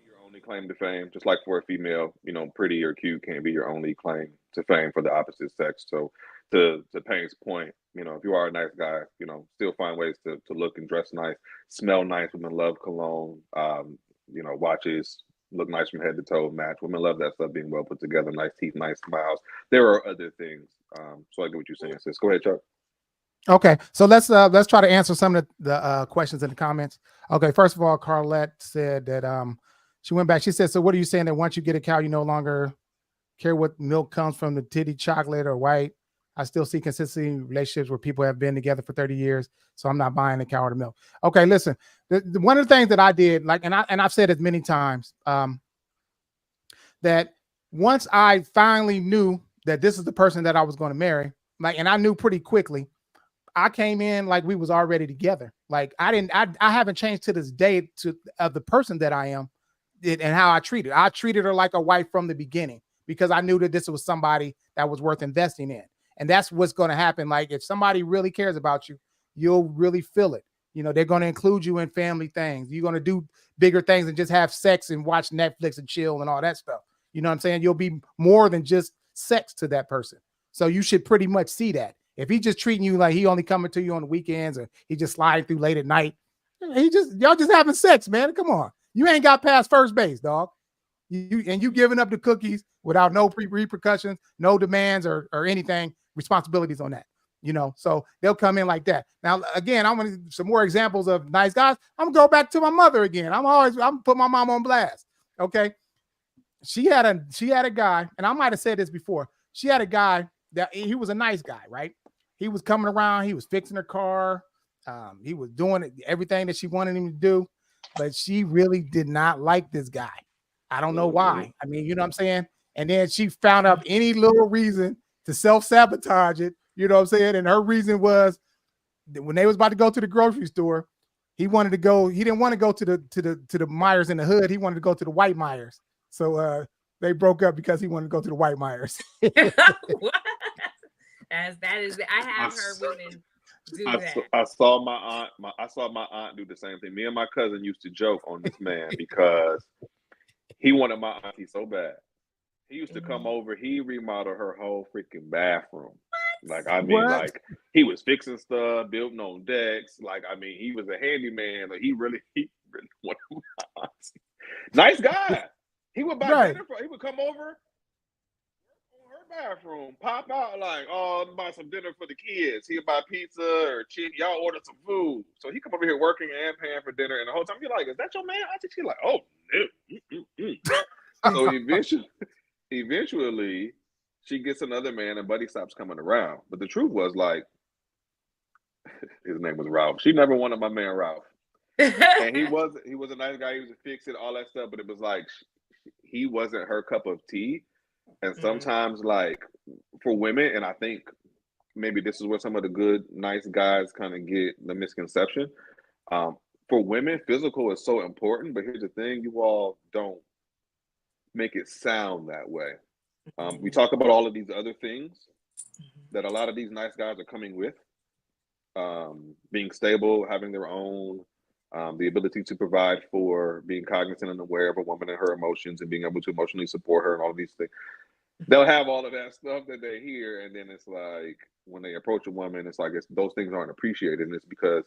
Your own only claim to fame, just like for a female, pretty or cute can't be your only claim to fame for the opposite sex. So to Payne's point, if you are a nice guy, still find ways to look and dress nice, smell nice. Women love cologne, watches, look nice from head to toe, match. Women love that stuff, being well put together, nice teeth, nice smiles. There are other things. So I get what you're saying, sis. Go ahead, Chuck. Okay, so let's try to answer some of the questions in the comments. Okay, first of all, Carlette said that she went back. She said, "So what are you saying that once you get a cow, you no longer care what milk comes from, the titty, chocolate, or white? I still see consistency in relationships where people have been together for 30 years, so I'm not buying the cow or the milk." Okay, listen. One of the things that I did, and I've said it many times, that once I finally knew that this is the person that I was going to marry, and I knew pretty quickly. I came in like we was already together. Like I haven't changed to this day of the person that I am and how I treated her. I treated her like a wife from the beginning because I knew that this was somebody that was worth investing in. And that's what's going to happen. Like if somebody really cares about you, you'll really feel it. They're going to include you in family things. You're going to do bigger things than just have sex and watch Netflix and chill and all that stuff. You know what I'm saying? You'll be more than just sex to that person. So you should pretty much see that. If he's just treating you like he only coming to you on the weekends or he just sliding through late at night, y'all just having sex, man. Come on. You ain't got past first base, dog. You giving up the cookies without no repercussions, no demands or anything, responsibilities on that. So they'll come in like that. Now, again, I'm going to some more examples of nice guys. I'm going to go back to my mother again. I'm put my mom on blast. Okay. She had a guy, and I might've said this before. She had a guy that he was a nice guy, right? He was coming around. He was fixing her car. He was doing everything that she wanted him to do, but she really did not like this guy. I don't know why. I mean, you know what I'm saying? And then she found out any little reason to self-sabotage it. You know what I'm saying? And her reason was that when they was about to go to the grocery store, he wanted to go. He didn't want to go to the Myers in the hood. He wanted to go to the white Myers. So they broke up because he wanted to go to the white Myers. I have heard women do that. I saw my aunt do the same thing. Me and my cousin used to joke on this man because he wanted my auntie so bad. He used to come over. He remodeled her whole freaking bathroom. Like like he was fixing stuff, building on decks. Like he was a handyman. Like he really wanted my auntie. Nice guy. He would buy dinner he would come over. Bathroom, pop out like, buy some dinner for the kids. He'll buy pizza or chicken. Y'all order some food. So he come over here working and paying for dinner, and the whole time you're like, "Is that your man?" I think she's like, "Oh no." So eventually, she gets another man, and Buddy stops coming around. But the truth was, like, his name was Ralph. She never wanted my man Ralph, and he was a nice guy. He was a fix-it, all that stuff. But it was like he wasn't her cup of tea. And sometimes, like, for women, and I think maybe this is where some of the good, nice guys kind of get the misconception. For women, physical is so important. But here's the thing. You all don't make it sound that way. We talk about all of these other things that a lot of these nice guys are coming with. Being stable, having their own, the ability to provide for, being cognizant and aware of a woman and her emotions and being able to emotionally support her and all of these things. They'll have all of that stuff that they hear, and then it's like when they approach a woman, it's like those things aren't appreciated, and it's because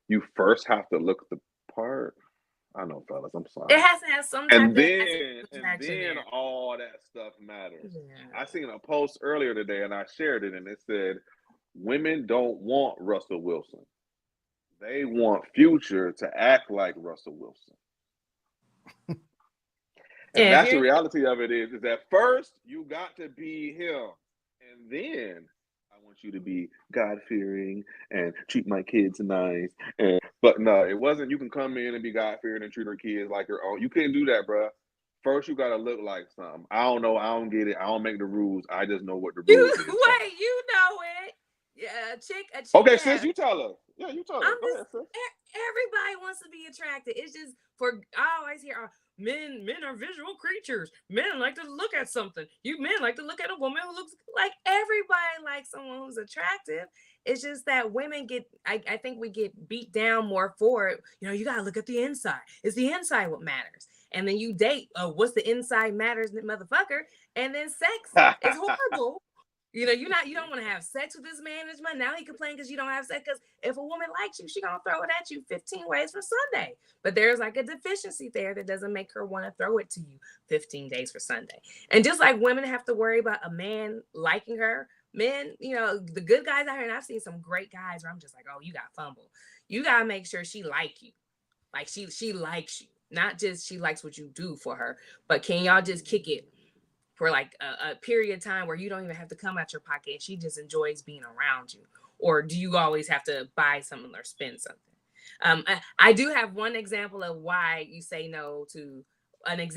you first have to look the part. I know, fellas, I'm sorry. It has to have some type of then all that stuff matters. Yeah. I seen a post earlier today, and I shared it, and it said, "Women don't want Russell Wilson. They want Future to act like Russell Wilson." And that's the reality of it is that first you got to be him. And then I want you to be God-fearing and treat my kids nice. But no, it wasn't you can come in and be God-fearing and treat her kids like your own. You can't do that, bro. First you got to look like something. I don't know. I don't get it. I don't make the rules. I just know what the rules is. Wait, you know it. Yeah, a chick. Okay, sis, you tell her. Yeah, you tell her. Go ahead, sis. Everybody wants to be attracted. It's just I always hear men are visual creatures. Men like to look at something. You men like to look at a woman who looks like everybody likes someone who's attractive. It's just that women I think we get beat down more for it. You gotta look at the inside. It's the inside what matters. And then you date, what's the inside matters, motherfucker. And then sex is horrible. You don't want to have sex with this man this month. Now he complains because you don't have sex. Because if a woman likes you, she's going to throw it at you 15 ways for Sunday. But there's like a deficiency there that doesn't make her want to throw it to you 15 days for Sunday. And just like women have to worry about a man liking her, men, the good guys out here, and I've seen some great guys where I'm just like, oh, you got fumble. You got to make sure she like you. Like she likes you. Not just she likes what you do for her, but can y'all just kick it for like a period of time where you don't even have to come out your pocket and she just enjoys being around you? Or do you always have to buy something or spend something? I do have one example of why you say no to a nice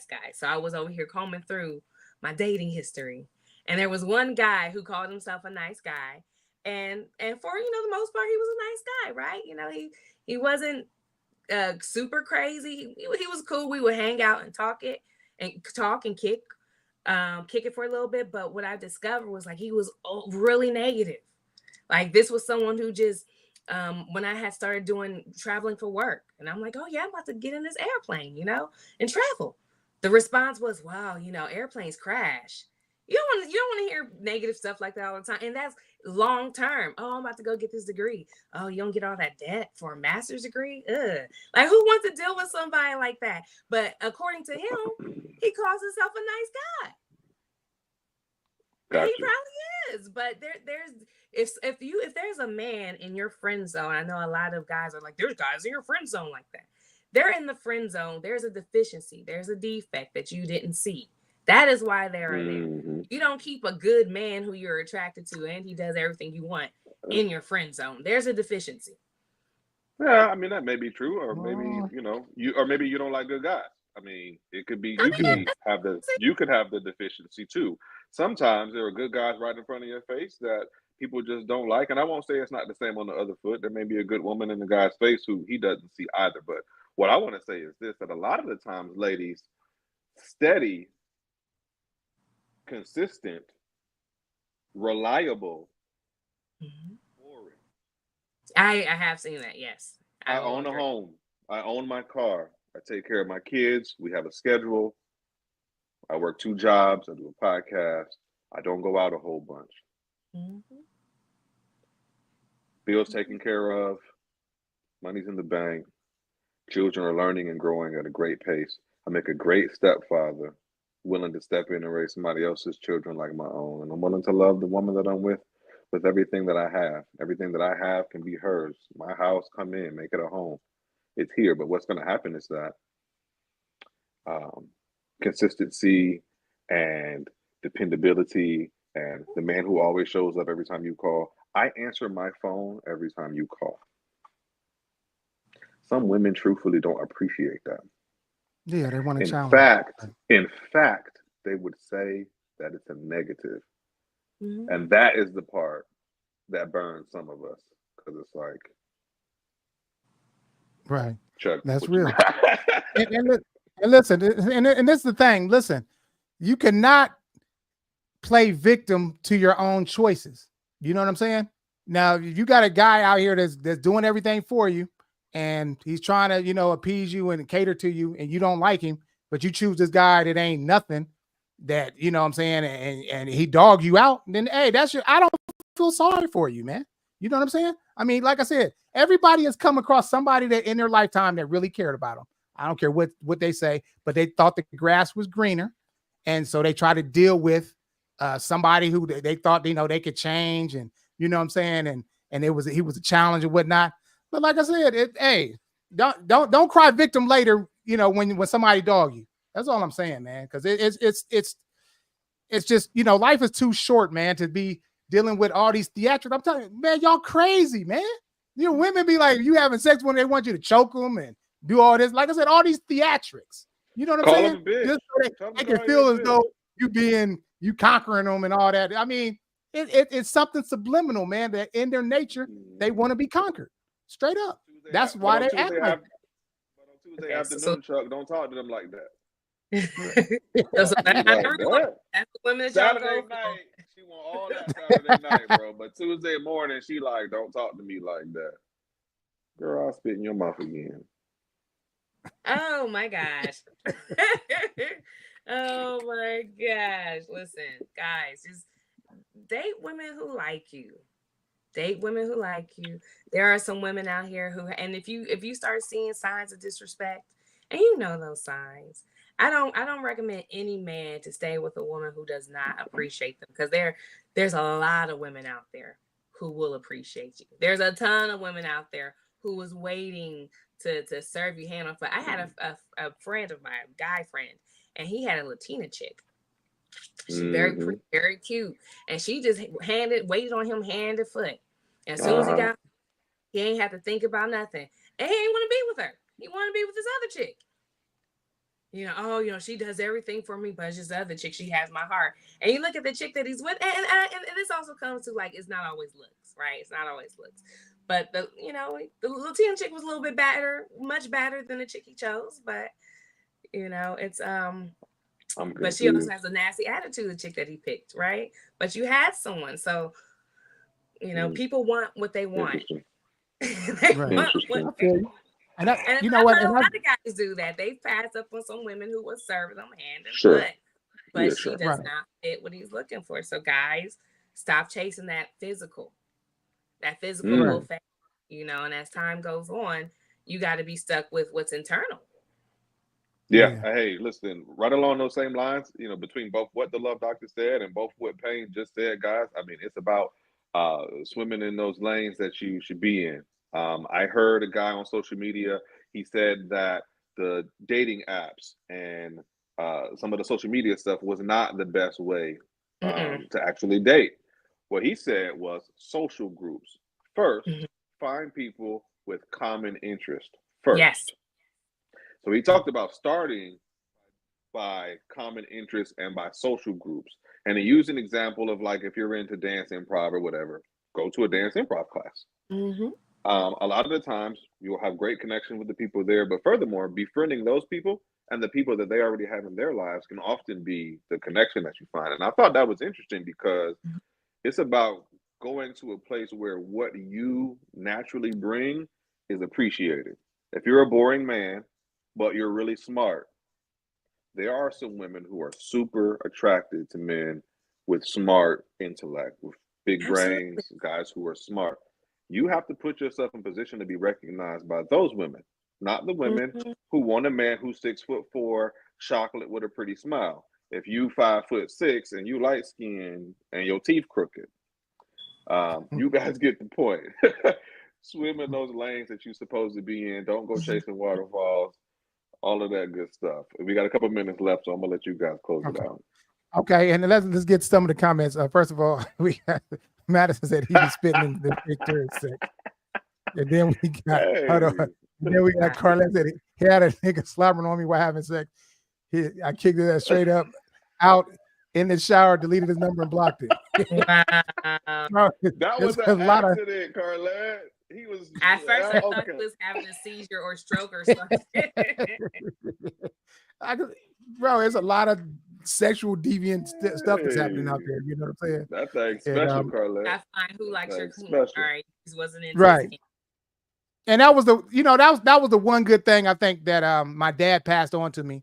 guy. So I was over here combing through my dating history, and there was one guy who called himself a nice guy. And for, the most part, he was a nice guy, right? He wasn't super crazy. He was cool. We would hang out and talk and kick it for a little bit. But what I discovered was like he was really negative. Like this was someone who just when I had started traveling for work, and I'm like, oh yeah, I'm about to get in this airplane, and travel. The response was, wow, airplanes crash. You don't want to hear negative stuff like that all the time. And that's long term. Oh, I'm about to go get this degree. Oh, you don't get all that debt for a master's degree? Ugh. Like, who wants to deal with somebody like that? But according to him, he calls himself a nice guy. Gotcha. He probably is. But if there's a man in your friend zone, I know a lot of guys are like, there's guys in your friend zone like that. They're in the friend zone. There's a deficiency. There's a defect that you didn't see. That is why they're there. You don't keep a good man who you're attracted to and he does everything you want in your friend zone. There's a deficiency. Yeah, I mean that may be true, or maybe maybe you don't like good guys. I mean, it could be you could have the deficiency too. Sometimes there are good guys right in front of your face that people just don't like, and I won't say it's not the same on the other foot. There may be a good woman in the guy's face who he doesn't see either. But what I want to say is this: that a lot of the times, ladies, steady, consistent, reliable, boring. I have seen that, yes. I own a home. I own my car. I take care of my kids. We have a schedule. I work 2 jobs. I do a podcast. I don't go out a whole bunch. Bills taken care of. Money's in the bank. Children are learning and growing at a great pace. I make a great stepfather, willing to step in and raise somebody else's children like my own. And I'm willing to love the woman that I'm with everything that I have. Everything that I have can be hers. My house, come in, make it a home. It's here. But what's going to happen is that consistency and dependability and the man who always shows up every time you call. I answer my phone every time you call. Some women truthfully don't appreciate that. Yeah, they want to challenge. In fact, they would say that it's a negative. And that is the part that burns some of us, because it's like, right, Chuck, that's real. and listen, and this is the thing. Listen, you cannot play victim to your own choices. You know what I'm saying? Now, if you got a guy out here that's doing everything for you, and he's trying to, appease you and cater to you, and you don't like him, but you choose this guy that ain't nothing, that, you know what I'm saying, and he dog you out, then, hey, I don't feel sorry for you, man. You know what I'm saying? I mean, like I said, everybody has come across somebody that in their lifetime that really cared about them. I don't care what they say, but they thought the grass was greener. And so they try to deal with somebody who they thought, they could change, and, you know what I'm saying? And he was a challenge and whatnot. But like I said, hey, don't cry victim later, when somebody dog you. That's all I'm saying, man. Because it's just, life is too short, man, to be dealing with all these theatrics. I'm telling you, man, y'all crazy, man. Women be like, you having sex when they want you to choke them and do all this. Like I said, all these theatrics. You know what I'm saying? Just so they can feel as though you conquering them and all that. I mean, it's something subliminal, man, that in their nature, they want to be conquered. Straight up. That's why they act like that. But on Tuesday afternoon, Chuck, don't talk to them like that. That's the women that Saturday night, she want all that Saturday night, bro. But Tuesday morning, she like, don't talk to me like that. Girl, I'll spit in your mouth again. Oh my gosh. Oh my gosh. Listen, guys, just date women who like you. Date women who like you. There are some women out here who, and if you start seeing signs of disrespect, and you know those signs, I don't recommend any man to stay with a woman who does not appreciate them, because there's a lot of women out there who will appreciate you. There's a ton of women out there who was waiting to serve you hand on foot. I had a friend of mine, a guy friend, and he had a Latina chick. She's very pretty, very cute, and she just waited on him hand and foot. And as soon as he ain't have to think about nothing, and he ain't want to be with her. He wanted to be with this other chick. She does everything for me, but it's just the other chick. She has my heart. And you look at the chick that he's with, and this also comes to, like, it's not always looks, right? It's not always looks. But the Latina chick was a little bit better, much better than the chick he chose. But it's but she also has a nasty attitude, the chick that he picked, right? But you had someone, so people want what they want. They want what they want. And you know what? A lot of guys do that. They pass up on some women who will serve them hand and foot, but she does not fit what he's looking for. So guys, stop chasing that physical. That physical will fade, and as time goes on, you got to be stuck with what's internal. Yeah. Hey, listen, right along those same lines, between both what the Love Doctor said and both what Payne just said, guys, I mean, it's about swimming in those lanes that you should be in. I heard a guy on social media, he said that the dating apps and some of the social media stuff was not the best way to actually date. What he said was social groups. First, find people with common interest first. Yes. So he talked about starting by common interest and by social groups. And he used an example of, like, if you're into dance improv or whatever, go to a dance improv class. A lot of the times you'll have great connection with the people there, but furthermore, befriending those people and the people that they already have in their lives can often be the connection that you find. And I thought that was interesting because it's about going to a place where what you naturally bring is appreciated. If you're a boring man, but you're really smart, there are some women who are super attracted to men with smart intellect, with big brains, guys who are smart. You have to put yourself in position to be recognized by those women, not the women who want a man who's 6'4", chocolate with a pretty smile. If you 5'6" and you light skinned and your teeth crooked, you guys get the point. Swim in those lanes that you're supposed to be in. Don't go chasing waterfalls. All of that good stuff. We got a couple minutes left, so I'm gonna let you guys close it out. Okay, and let's get some of the comments. First of all, we got Madison said he was spitting in the picture, and then we got then we got Carlette said he had a nigga slobbering on me while having sex. I kicked it straight up out in the shower, deleted his number and blocked it. Wow. That was an accident, Carlette. He was at first. I thought he was having a seizure or stroke or something. Bro, there's a lot of sexual deviant stuff that's happening out there. You know what I'm saying? That thing's special, Carlette. I find who likes your clean. All right, he wasn't in right. And that was that was the one good thing I think that my dad passed on to me,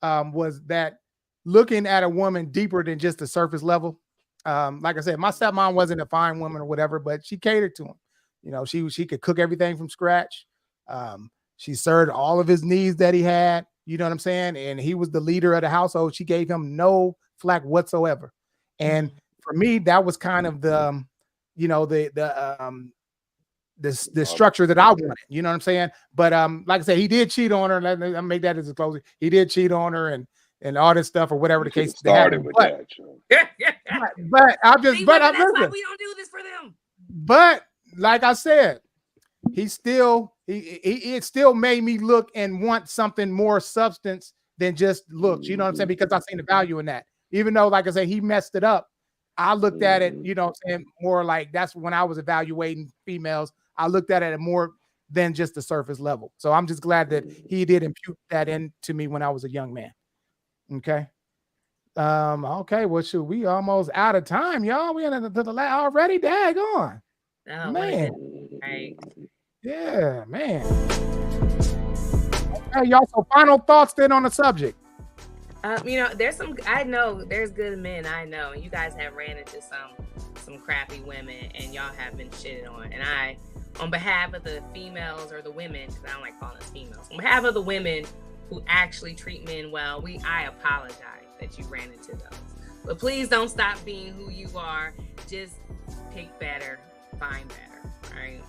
was that looking at a woman deeper than just the surface level. Like I said, my stepmom wasn't a fine woman or whatever, but she catered to him. She could cook everything from scratch. She served all of his needs that he had. You know what I'm saying? And he was the leader of the household. She gave him no flack whatsoever. And for me, that was kind of the structure that I wanted. You know what I'm saying? But like I said, he did cheat on her. Let me make that as a closing. He did cheat on her and all this stuff or whatever the case started with that. But I'm just, see, but that's why we don't do this for them. But like I said, it still made me look and want something more substance than just looks. You know what I'm saying? Because I seen the value in that. Even though, like I said, he messed it up. I looked at it, you know what I'm saying, more like that's when I was evaluating females. I looked at it more than just the surface level. So I'm just glad that he did impute that into me when I was a young man. Okay. Okay, well, shoot, we almost out of time, y'all. We in the already. Daggone. Oh, man. Right. Yeah, man. Okay, y'all. So final thoughts then on the subject. There's good men I know, and you guys have ran into some crappy women, and y'all have been shitted on. And I, on behalf of the females or the women, because I don't like calling us females, on behalf of the women who actually treat men well, I apologize that you ran into those. But please don't stop being who you are. Just pick better, find better. All right.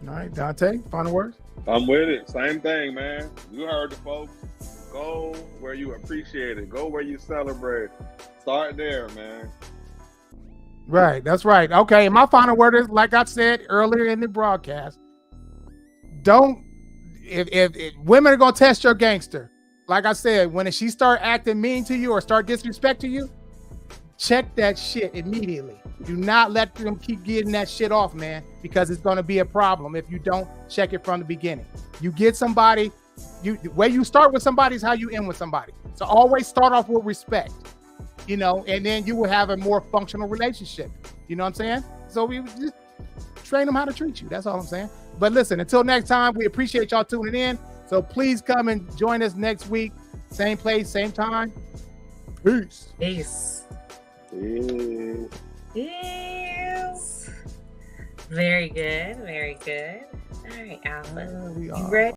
All right, Dante, final words. I'm with it. Same thing, man. You heard the folks. Go where you appreciate it. Go where you celebrate. Start there, man. Right, that's right. Okay, my final word is, like I said earlier in the broadcast, if women are gonna test your gangster, like I said, when she start acting mean to you or start disrespecting you, check that shit immediately. Do not let them keep getting that shit off, man, because it's gonna be a problem if you don't check it from the beginning. You get somebody, the way you start with somebody is how you end with somebody. So always start off with respect, and then you will have a more functional relationship. You know what I'm saying? So we just train them how to treat you. That's all I'm saying. But listen, until next time, we appreciate y'all tuning in. So please come and join us next week. Same place, same time. Peace. Peace. Yeah. Yes. Very good. Very good. All right, Alpha. We You are. ready?